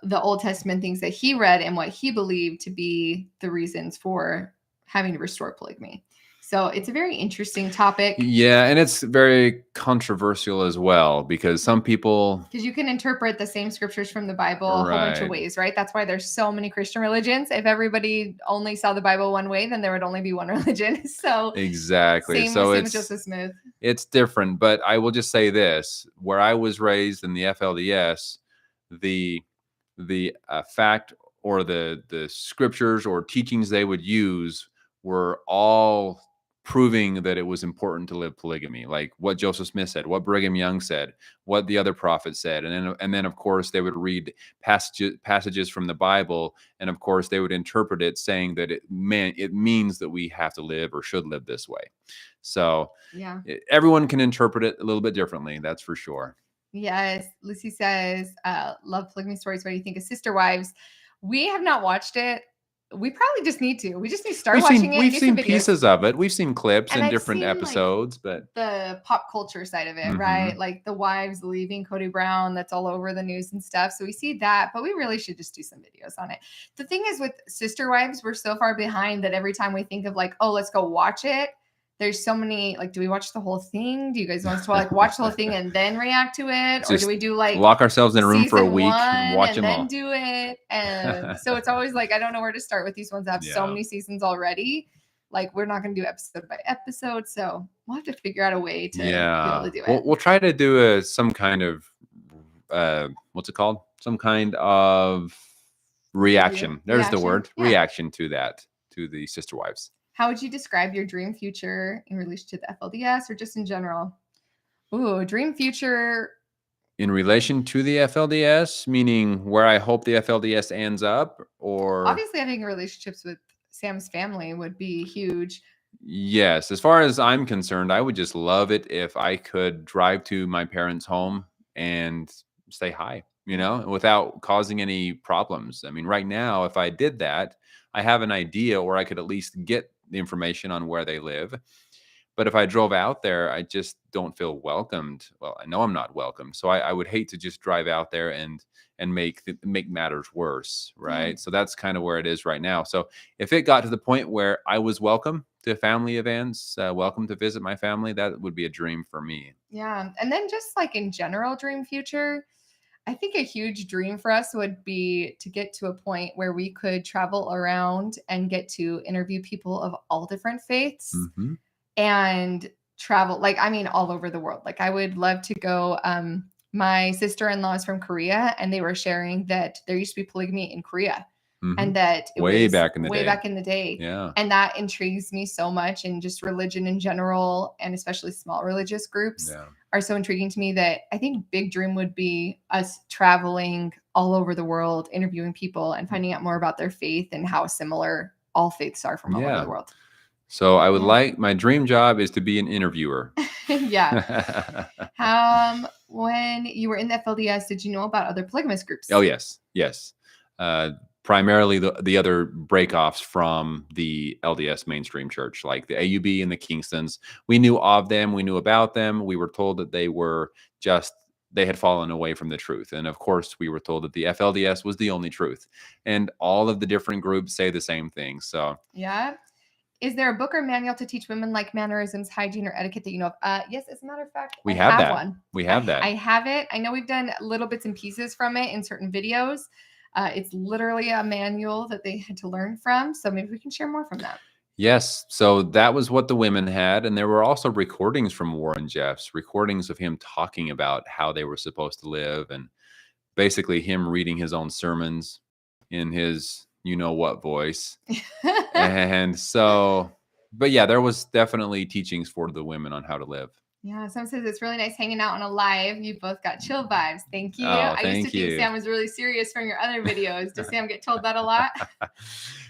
the Old Testament things that he read and what he believed to be the reasons for having to restore polygamy. So it's a very interesting topic. Yeah, and it's very controversial as well because some people... Because you can interpret the same scriptures from the Bible a whole bunch of ways, right? That's why there's so many Christian religions. If everybody only saw the Bible one way, then there would only be one religion. So exactly. Same with Joseph Smith. It's different, but I will just say this. Where I was raised in the FLDS, the fact or the scriptures or teachings they would use were all proving that it was important to live polygamy, like what Joseph Smith said, what Brigham Young said, what the other prophets said, and then of course they would read passages from the Bible, and of course they would interpret it saying that it means that we have to live or should live this way. So everyone can interpret it a little bit differently, that's for sure. Yes, Lucy says, love polygamy stories. What do you think of Sister Wives? We have not watched it. We probably just need to. We just need to start watching it. We've seen pieces of it. We've seen clips and different episodes, but the pop culture side of it, right? Like the wives leaving Cody Brown, that's all over the news and stuff. So we see that, but we really should just do some videos on it. The thing is with Sister Wives, we're so far behind that every time we think of like, oh, let's go watch it, there's so many, like, do we watch the whole thing? Do you guys want us to like watch the whole thing and then react to it? Or do we do like lock ourselves in a room for a week and watch them all? And then do it. And so it's always like, I don't know where to start with these ones that have so many seasons already. like we're not going to do episode by episode. So we'll have to figure out a way to be able to do it. We'll try to do some kind of what's it called? Some kind of reaction. There's the word. Yeah. Reaction to that, to the Sister Wives. How would you describe your dream future in relation to the FLDS or just in general? Ooh, dream future. In relation to the FLDS, meaning where I hope the FLDS ends up, or obviously having relationships with Sam's family would be huge. Yes, as far as I'm concerned, I would just love it if I could drive to my parents' home and say hi, without causing any problems. I mean, right now, if I did that, I have an idea, or I could at least get the information on where they live. But if I drove out there, I just don't feel welcomed. Well, I know I'm not welcome. So I would hate to just drive out there and make matters worse, right? So that's kind of where it is right now. So if it got to the point where I was welcome to family events, welcome to visit my family, that would be a dream for me. Yeah. And then just like in general, dream future, I think a huge dream for us would be to get to a point where we could travel around and get to interview people of all different faiths. Mm-hmm. And travel, like, I mean, all over the world. Like, I would love to go. My sister-in-law is from Korea, and they were sharing that there used to be polygamy in Korea. Mm-hmm. And that it way was back in the day. Yeah. And that intrigues me so much. And just religion in general, and especially small religious groups are so intriguing to me that I think big dream would be us traveling all over the world, interviewing people and finding out more about their faith and how similar all faiths are from all over the world. So I would like, my dream job is to be an interviewer. Yeah. When you were in the FLDS, did you know about other polygamous groups? Oh, yes. Yes. Primarily the other breakoffs from the LDS mainstream church, like the AUB and the Kingstons. We knew of them. We knew about them. We were told that they had fallen away from the truth. And of course, we were told that the FLDS was the only truth. And all of the different groups say the same thing. So, yeah. Is there a book or manual to teach women like mannerisms, hygiene, or etiquette that you know of? Yes, as a matter of fact, we have that. One. We have that. I have it. I know we've done little bits and pieces from it in certain videos. It's literally a manual that they had to learn from. So maybe we can share more from that. Yes. So that was what the women had. And there were also recordings from Warren Jeffs, recordings of him talking about how they were supposed to live, and basically him reading his own sermons in his you-know-what voice. And so, but yeah, there was definitely teachings for the women on how to live. Yeah, someone says it's really nice hanging out on a live. You both got chill vibes. Thank you. Oh, I used to think Sam was really serious from your other videos. Does Sam get told that a lot?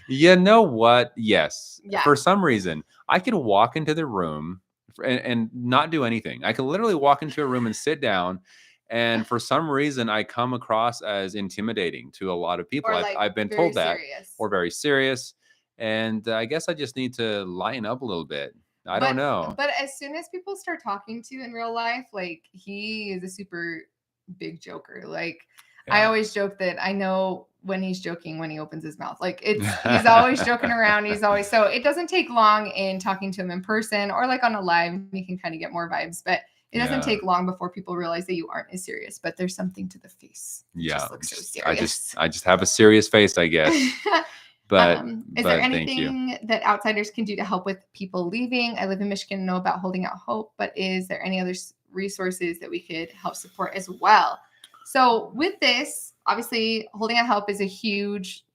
You know what? Yes. Yeah. For some reason, I could walk into the room and not do anything. I could literally walk into a room and sit down. And for some reason, I come across as intimidating to a lot of people. I've been told that, or very serious. And I guess I just need to lighten up a little bit. I don't know. But as soon as people start talking to you in real life, like, he is a super big joker. Like, I always joke that I know when he's joking when he opens his mouth. Like, he's always joking around. So it doesn't take long in talking to him in person or like on a live. You can kind of get more vibes, but it doesn't take long before people realize that you aren't as serious, but there's something to the face. It just looks so serious. I just have a serious face, I guess. But is there anything that outsiders can do to help with people leaving? I live in Michigan and know about Holding Out Hope, but is there any other resources that we could help support as well? So with this, obviously, Holding Out Hope is a huge,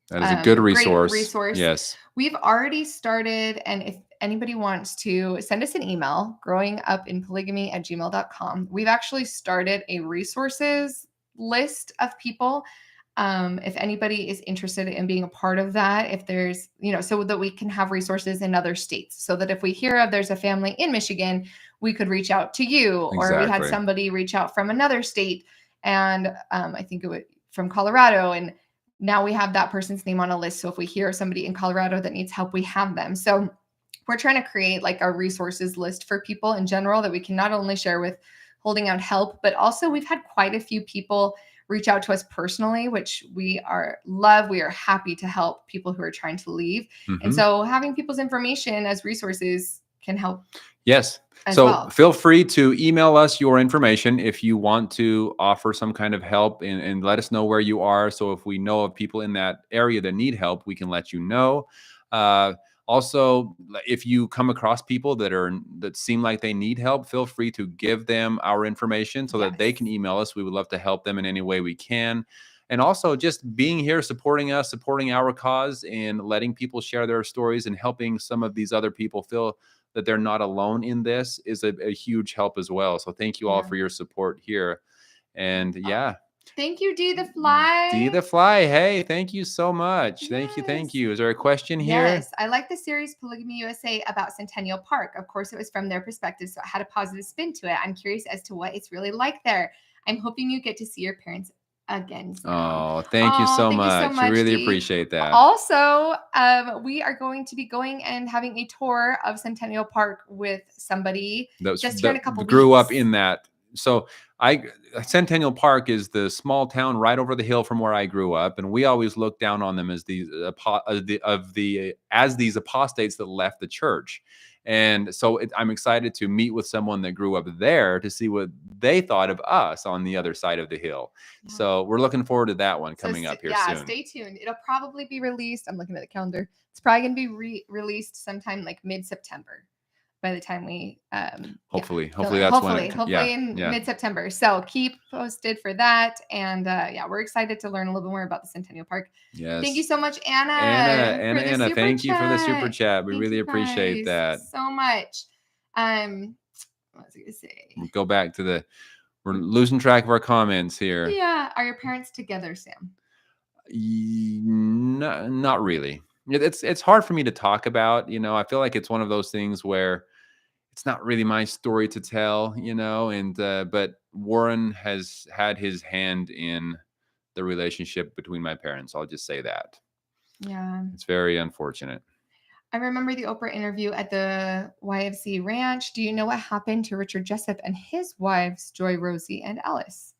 that is a good resource. Great resource. Yes. We've already started, and if anybody wants to send us an email, growingupinpolygamy@gmail.com. We've actually started a resources list of people. If anybody is interested in being a part of that, if there's, so that we can have resources in other states, so that if we hear of there's a family in Michigan, we could reach out to you, or we had somebody reach out from another state, and I think it was from Colorado, and now we have that person's name on a list. So if we hear somebody in Colorado that needs help, we have them. So we're trying to create like a resources list for people in general that we can not only share with Holding Out Help, but also we've had quite a few people reach out to us personally, which we are happy to help people who are trying to leave. Mm-hmm. And so having people's information as resources can help. Yes. So feel free to email us your information if you want to offer some kind of help, and let us know where you are. So if we know of people in that area that need help, we can let you know. Also, if you come across people that seem like they need help, feel free to give them our information so that they Yes. can email us. We would love to help them in any way we can. And also just being here, supporting us, supporting our cause, and letting people share their stories and helping some of these other people feel that they're not alone in this is a huge help as well. So thank you all Yeah. for your support here. And yeah, Thank you, D the Fly. the Fly. Hey, thank you so much. Thank you. Thank Yes. you. Is there a question here? Yes, I like the series Polygamy USA about Centennial Park. Of course, it was from their perspective, so it had a positive spin to it. I'm curious as to what it's really like there. I'm hoping you get to see your parents again soon. Oh, thank you Oh, so thank you so much. much, Really Dee. appreciate that. Also, we are going to be going and having a tour of Centennial Park with somebody just here in a couple Grew up weeks. in that. So Centennial Park is the small town right over the hill from where I grew up, and we always looked down on them as these as these apostates that left the church. And so I'm excited to meet with someone that grew up there to see what they thought of us on the other side of the hill. Yeah. So we're looking forward to that one So coming up here yeah, soon. stay tuned. It'll probably be released. I'm looking at the calendar. It's probably going to be released sometime like mid-September. By the time we Hopefully that's hopefully in yeah. mid-September. So keep posted for that. And yeah, we're excited to learn a little bit more about the Centennial Park. Yes. Thank you so much, Anna. Anna, thank you for the super chat. We Thank really you appreciate guys that. so much. What was I gonna say? Go back to we're losing track of our comments here. Yeah. Are your parents together, Sam? Not really. It's hard for me to talk about. I feel like it's one of those things where it's not really my story to tell. And but Warren has had his hand in the relationship between my parents. I'll just say that. Yeah. It's very unfortunate. I remember the Oprah interview at the YFC Ranch. Do you know what happened to Richard Jessup and his wives, Joy, Rosie, and Alice?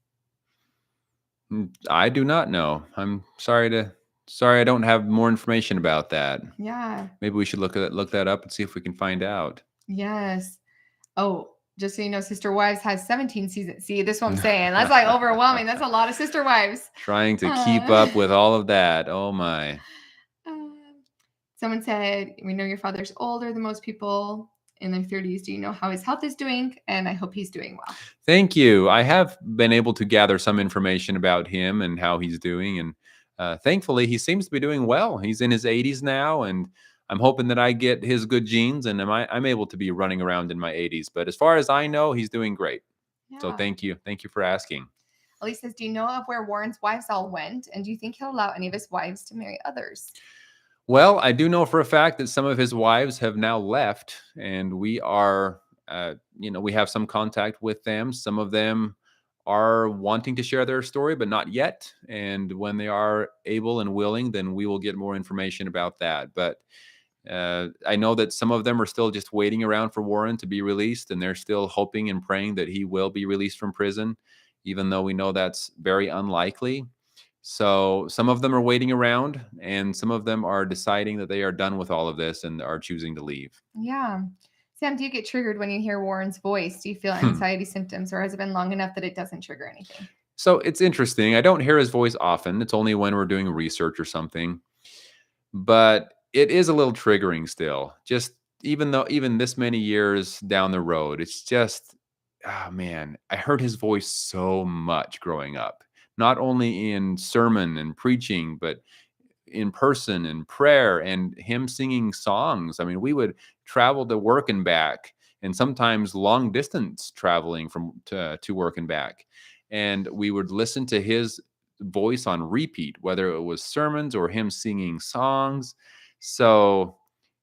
I do not know. I'm sorry I don't have more information about that. Yeah. Maybe we should look that up and see if we can find out. Yes. Oh, just so you know, Sister Wives has 17 seasons. See, this is what I'm saying. That's like overwhelming. That's a lot of Sister Wives. Trying to keep up with all of that. Oh my. Someone said, we know your father's older than most people in their 30s. Do you know how his health is doing? And I hope he's doing well. Thank you. I have been able to gather some information about him and how he's doing. And thankfully, he seems to be doing well. He's in his 80s now, and I'm hoping that I get his good genes and I'm able to be running around in my 80s. But as far as I know, he's doing great. Yeah. So thank you. Thank you for asking. Elise says, do you know of where Warren's wives all went? And do you think he'll allow any of his wives to marry others? Well, I do know for a fact that some of his wives have now left, and we are, we have some contact with them. Some of them are wanting to share their story, but not yet. And when they are able and willing, then we will get more information about that. But I know that some of them are still just waiting around for Warren to be released, and they're still hoping and praying that he will be released from prison, even though we know that's very unlikely. So some of them are waiting around, and some of them are deciding that they are done with all of this and are choosing to leave. Yeah. Sam, do you get triggered when you hear Warren's voice? Do you feel anxiety symptoms, or has it been long enough that it doesn't trigger anything? So it's interesting. I don't hear his voice often. It's only when we're doing research or something. But it is a little triggering still. Just even this many years down the road, it's just, oh man, I heard his voice so much growing up. Not only in sermon and preaching, but in person and prayer and him singing songs. I mean, we would travel to work and back, and sometimes long distance traveling to work and back. And we would listen to his voice on repeat, whether it was sermons or him singing songs. So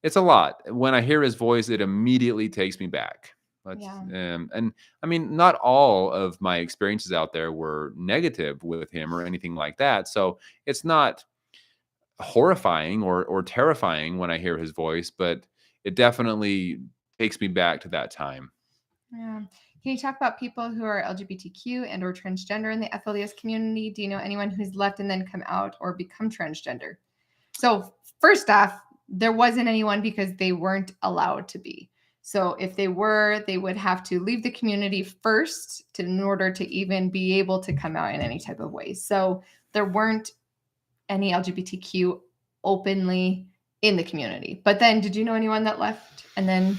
it's a lot. When I hear his voice, it immediately takes me back. Yeah. And I mean, not all of my experiences out there were negative with him or anything like that. So it's not horrifying or terrifying when I hear his voice, but it definitely takes me back to that time. Yeah. Can you talk about people who are LGBTQ and or transgender in the FLDS community? Do you know anyone who's left and then come out or become transgender? So first off, there wasn't anyone because they weren't allowed to be. So if they were, they would have to leave the community first in order to even be able to come out in any type of way. So there weren't any LGBTQ openly in the community. But then, did you know anyone that left and then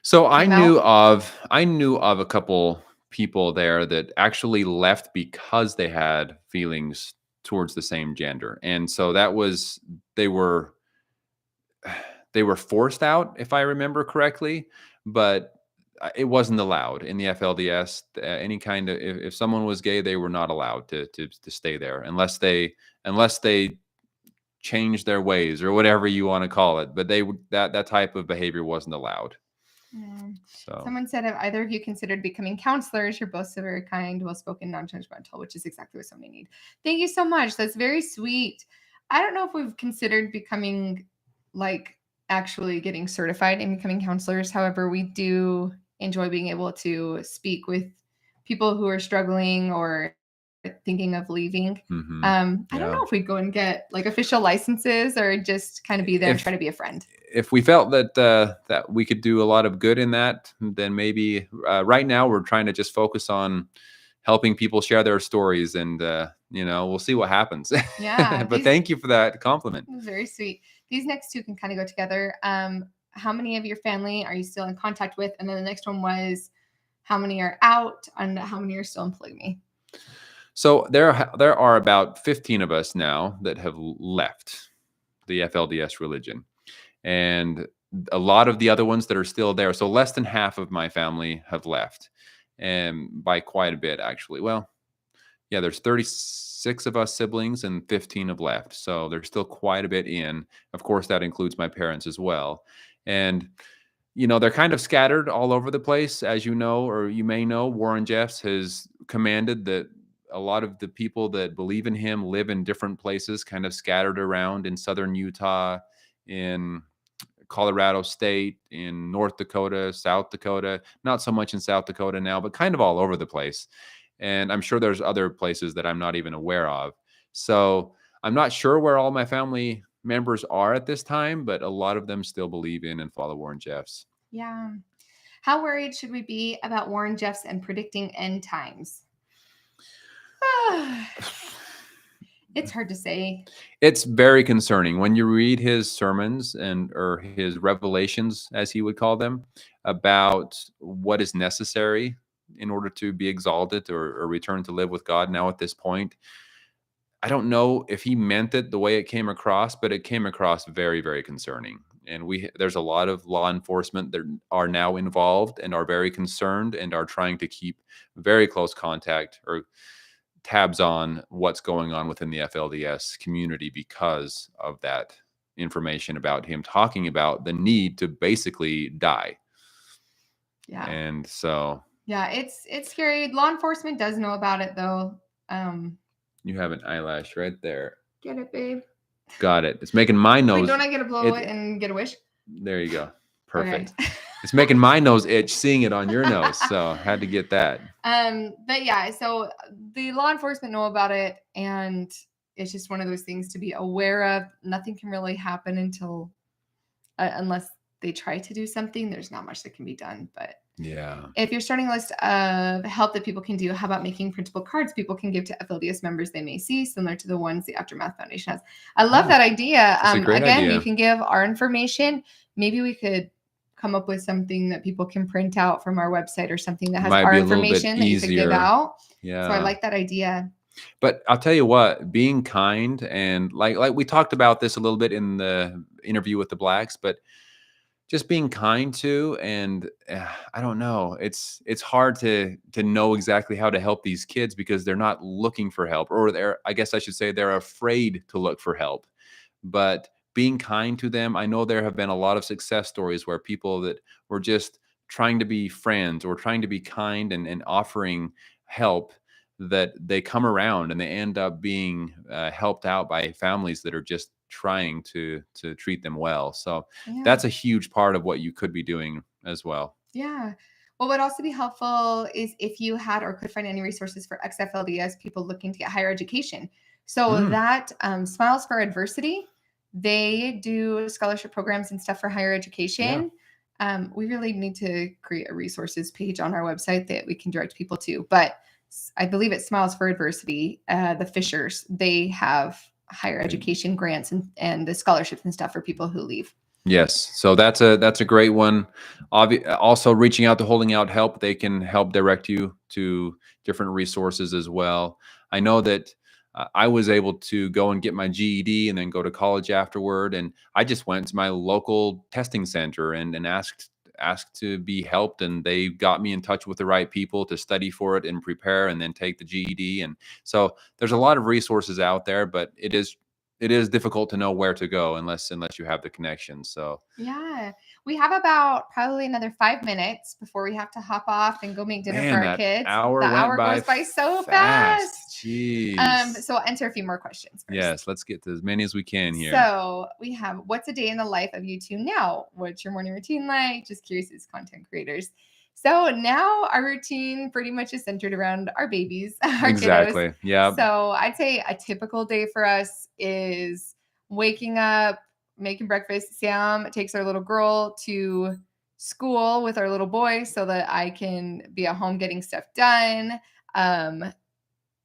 So I came knew out? of a couple people there that actually left because they had feelings towards the same gender. And so that was they were they were forced out, if I remember correctly, but it wasn't allowed in the FLDS. Any kind of if someone was gay, they were not allowed to stay there unless they changed their ways or whatever you want to call it. But that type of behavior wasn't allowed. Yeah. So Someone said, have either of you considered becoming counselors? You're both so very kind, well-spoken, non-judgmental, which is exactly what somebody needs. Thank you so much. That's very sweet. I don't know if we've considered becoming, like, actually getting certified and becoming counselors. However, we do enjoy being able to speak with people who are struggling or thinking of leaving. I don't yeah. know if we'd go and get like official licenses or just kind of be there and If try to be a friend. if we felt that we could do a lot of good in that, then maybe right now we're trying to just focus on helping people share their stories, and we'll see what happens. Yeah, But thank you for that compliment. It was very sweet. These next two can kind of go together. How many of your family are you still in contact with? And then the next one was how many are out and how many are still in polygamy? So there are about 15 of us now that have left the FLDS religion, and a lot of the other ones that are still there. So less than half of my family have left, and by quite a bit actually. Well, yeah, there's 36 of us siblings and 15 have left. So there's still quite a bit in. Of course, that includes my parents as well. And, they're kind of scattered all over the place. As you know, or you may know, Warren Jeffs has commanded that a lot of the people that believe in him live in different places, kind of scattered around in southern Utah, in Colorado State, in North Dakota, South Dakota, not so much in South Dakota now, but kind of all over the place. And I'm sure there's other places that I'm not even aware of. So I'm not sure where all my family members are at this time, but a lot of them still believe in and follow Warren Jeffs. Yeah. How worried should we be about Warren Jeffs and predicting end times? It's hard to say. It's very concerning when you read his sermons or his revelations, as he would call them, about what is necessary in order to be exalted or return to live with God now at this point. I don't know if he meant it the way it came across, but it came across very, very concerning. And there's a lot of law enforcement that are now involved and are very concerned and are trying to keep very close contact or tabs on what's going on within the FLDS community because of that information about him talking about the need to basically die. Yeah. And so Yeah, it's scary. Law enforcement does know about it though. you have an eyelash right there. Get it, babe. Got it. It's making my nose. Wait, don't I get to blow it and get a wish? There you go. Perfect. Okay. It's making my nose itch seeing it on your nose. So had to get that. But yeah, so the law enforcement know about it, and it's just one of those things to be aware of. Nothing can really happen until unless they try to do something. There's not much that can be done. But yeah, if you're starting a list of help that people can do, how about making printable cards people can give to FLDS members they may see, similar to the ones the Aftermath Foundation has? I love that idea. That's a great idea. You can give our information. Maybe we could come up with something that people can print out from our website or something that has our information that you could give out. Yeah. So I like that idea. But I'll tell you what, being kind and like we talked about this a little bit in the interview with the Blacks, but just being kind to, and I don't know, it's hard to know exactly how to help these kids because they're not looking for help, or I guess I should say they're afraid to look for help. But being kind to them, I know there have been a lot of success stories where people that were just trying to be friends or trying to be kind and offering help, that they come around and they end up being helped out by families that are just trying to treat them well. So that's a huge part of what you could be doing as well. Yeah. What would also be helpful is if you had or could find any resources for ex-FLDS people looking to get higher education. So that Smiles for Adversity, they do scholarship programs and stuff for higher education. Yeah. We really need to create a resources page on our website that we can direct people to. But I believe it's Smiles for Adversity, the Fishers, they have higher education grants and the scholarships and stuff for people who leave. Yes. So that's a great one. Also reaching out to Holding Out Help, they can help direct you to different resources as well. I know that I was able to go and get my GED and then go to college afterward. And I just went to my local testing center and asked to be helped. And they got me in touch with the right people to study for it and prepare and then take the GED. And so there's a lot of resources out there, but it is difficult to know where to go unless you have the connection. So yeah, we have about probably another 5 minutes before we have to hop off and go make dinner for our kids. The hour goes by so fast. Jeez. So I'll answer a few more questions first. Yes, let's get to as many as we can here. So we have, what's a day in the life of you two now? What's your morning routine like? Just curious as content creators. So now our routine pretty much is centered around our babies, our Exactly. kiddos. Yeah. So I'd say a typical day for us is waking up, making breakfast. Sam takes our little girl to school with our little boy so that I can be at home getting stuff done.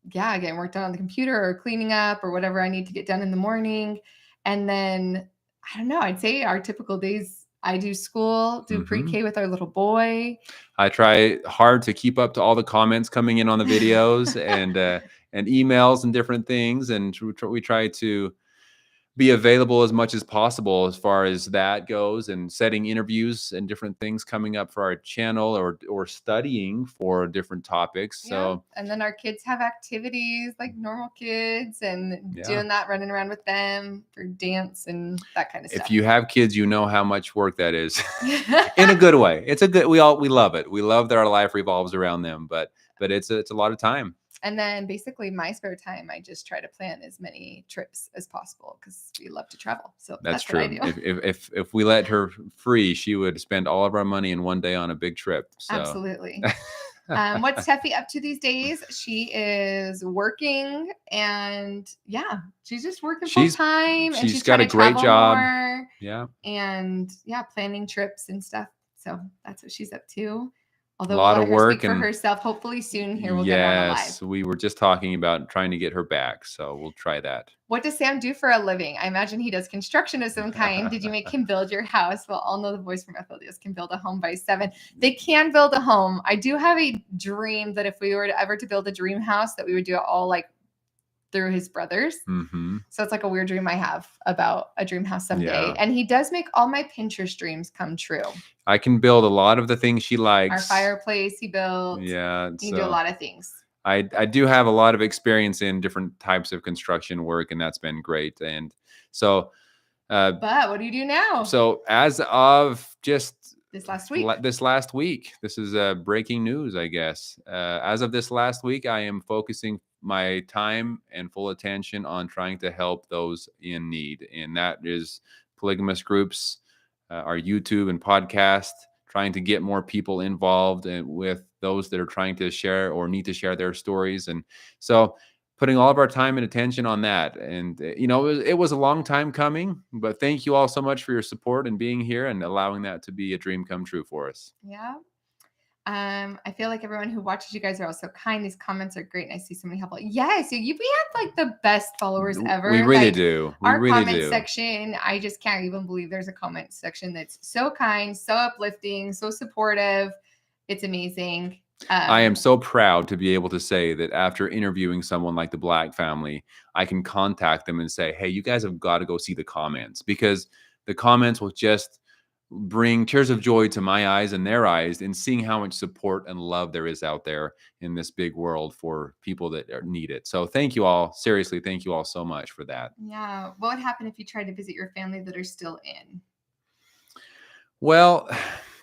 Getting work done on the computer or cleaning up or whatever I need to get done in the morning. And then, I don't know, I'd say our typical days, I do school, do pre-K with our little boy. I try hard to keep up to all the comments coming in on the videos and emails and different things. And we try to be available as much as possible as far as that goes, and setting interviews and different things coming up for our channel or studying for different topics. So and then our kids have activities like normal kids and doing that, running around with them for dance and that kind of stuff. If you have kids, you know how much work that is in a good way. It's a good, we love it. We love that our life revolves around them, but it's a lot of time. And then basically my spare time, I just try to plan as many trips as possible because we love to travel. So that's true. What I do. If we let her free, she would spend all of our money in one day on a big trip. So. Absolutely. What's Steffi up to these days? She is working and she's just working full time. And she's got a great job. More, and planning trips and stuff. So that's what she's up to. Although a lot of work for herself, hopefully soon here we'll get her on live. We were just talking about trying to get her back, so we'll try that. What does Sam do for a living? I imagine he does construction of some kind. Did you make him build your house? Well, all know the boys from FLDS can build a home by 7. They can build a home. I do have a dream that if we were ever to build a dream house, that we would do it all like through his brothers. So it's like a weird dream I have about a dream house someday. And he does make all my Pinterest dreams come true. I can build a lot of the things she likes. Our fireplace he built. Yeah. He can do a lot of things. I do have a lot of experience in different types of construction work, and that's been great. And so but what do you do now? So as of just this last week, this is breaking news, I guess. As of this last week, I am focusing my time and full attention on trying to help those in need. And that is polygamous groups, our YouTube and podcast, trying to get more people involved and with those that are trying to share or need to share their stories. And so putting all of our time and attention on that. And, it was a long time coming, but thank you all so much for your support and being here and allowing that to be a dream come true for us. Yeah. I feel like everyone who watches you guys are also kind. These comments are great. And I see so many helpful. Yes. We have like the best followers ever. We really do. Our comment section, I just can't even believe there's a comment section that's so kind, so uplifting, so supportive. It's amazing. I am so proud to be able to say that after interviewing someone like the Black family, I can contact them and say, hey, you guys have got to go see the comments, because the comments will just bring tears of joy to my eyes and their eyes in seeing how much support and love there is out there in this big world for people that need it. So thank you all. Seriously, thank you all so much for that. Yeah. What would happen if you tried to visit your family that are still in? Well,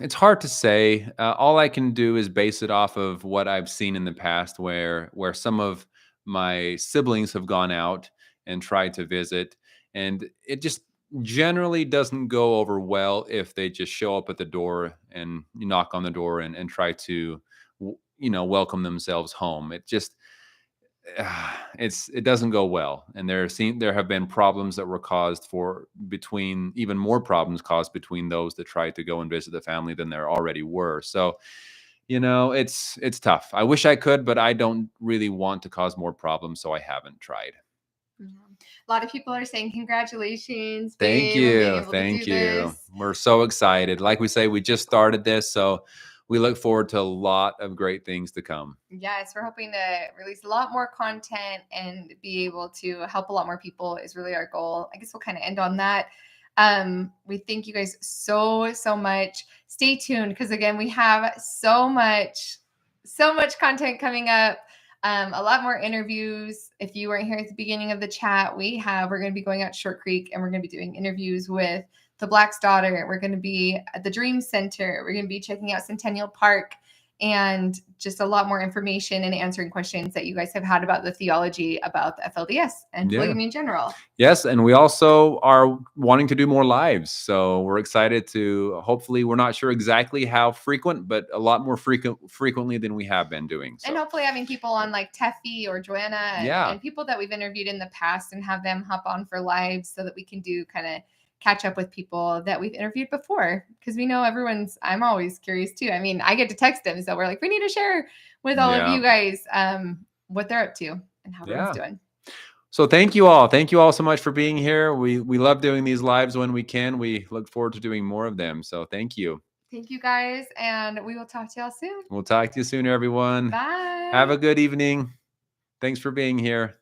it's hard to say. All I can do is base it off of what I've seen in the past, where some of my siblings have gone out and tried to visit, and it just generally doesn't go over well if they just show up at the door and knock on the door and try to, welcome themselves home. It just, it doesn't go well. And there have been problems that were caused even more problems caused between those that tried to go and visit the family than there already were. So, it's tough. I wish I could, but I don't really want to cause more problems, so I haven't tried. Yeah. A lot of people are saying congratulations, Thank babe, on being you. able to Thank do you. this. We're so excited. Like we say, we just started this, so we look forward to a lot of great things to come. Yes, we're hoping to release a lot more content and be able to help a lot more people is really our goal. I guess we'll kind of end on that. We thank you guys so much. Stay tuned because again, we have so much content coming up. A lot more interviews. If you weren't here at the beginning of the chat, we're going to be going out to Short Creek and we're going to be doing interviews with the Black's Daughter. We're going to be at the Dream Center. We're going to be checking out Centennial Park and just a lot more information and answering questions that you guys have had about the theology about the FLDS and polygamy in general. Yes, and we also are wanting to do more lives. So we're excited to, hopefully, we're not sure exactly how frequent, but a lot more frequently than we have been doing. So. And hopefully having people on like Teffy or Joanna and people that we've interviewed in the past and have them hop on for lives so that we can do kind of catch up with people that we've interviewed before, because we know I'm always curious too. I mean, I get to text them, so we're like, we need to share with all of you guys what they're up to and how everyone's doing. So thank you all so much for being here. We love doing these lives when we can. We look forward to doing more of them. So thank you. Thank you guys, and we will talk to y'all soon. We'll talk to you soon, everyone. Bye. Have a good evening. Thanks for being here.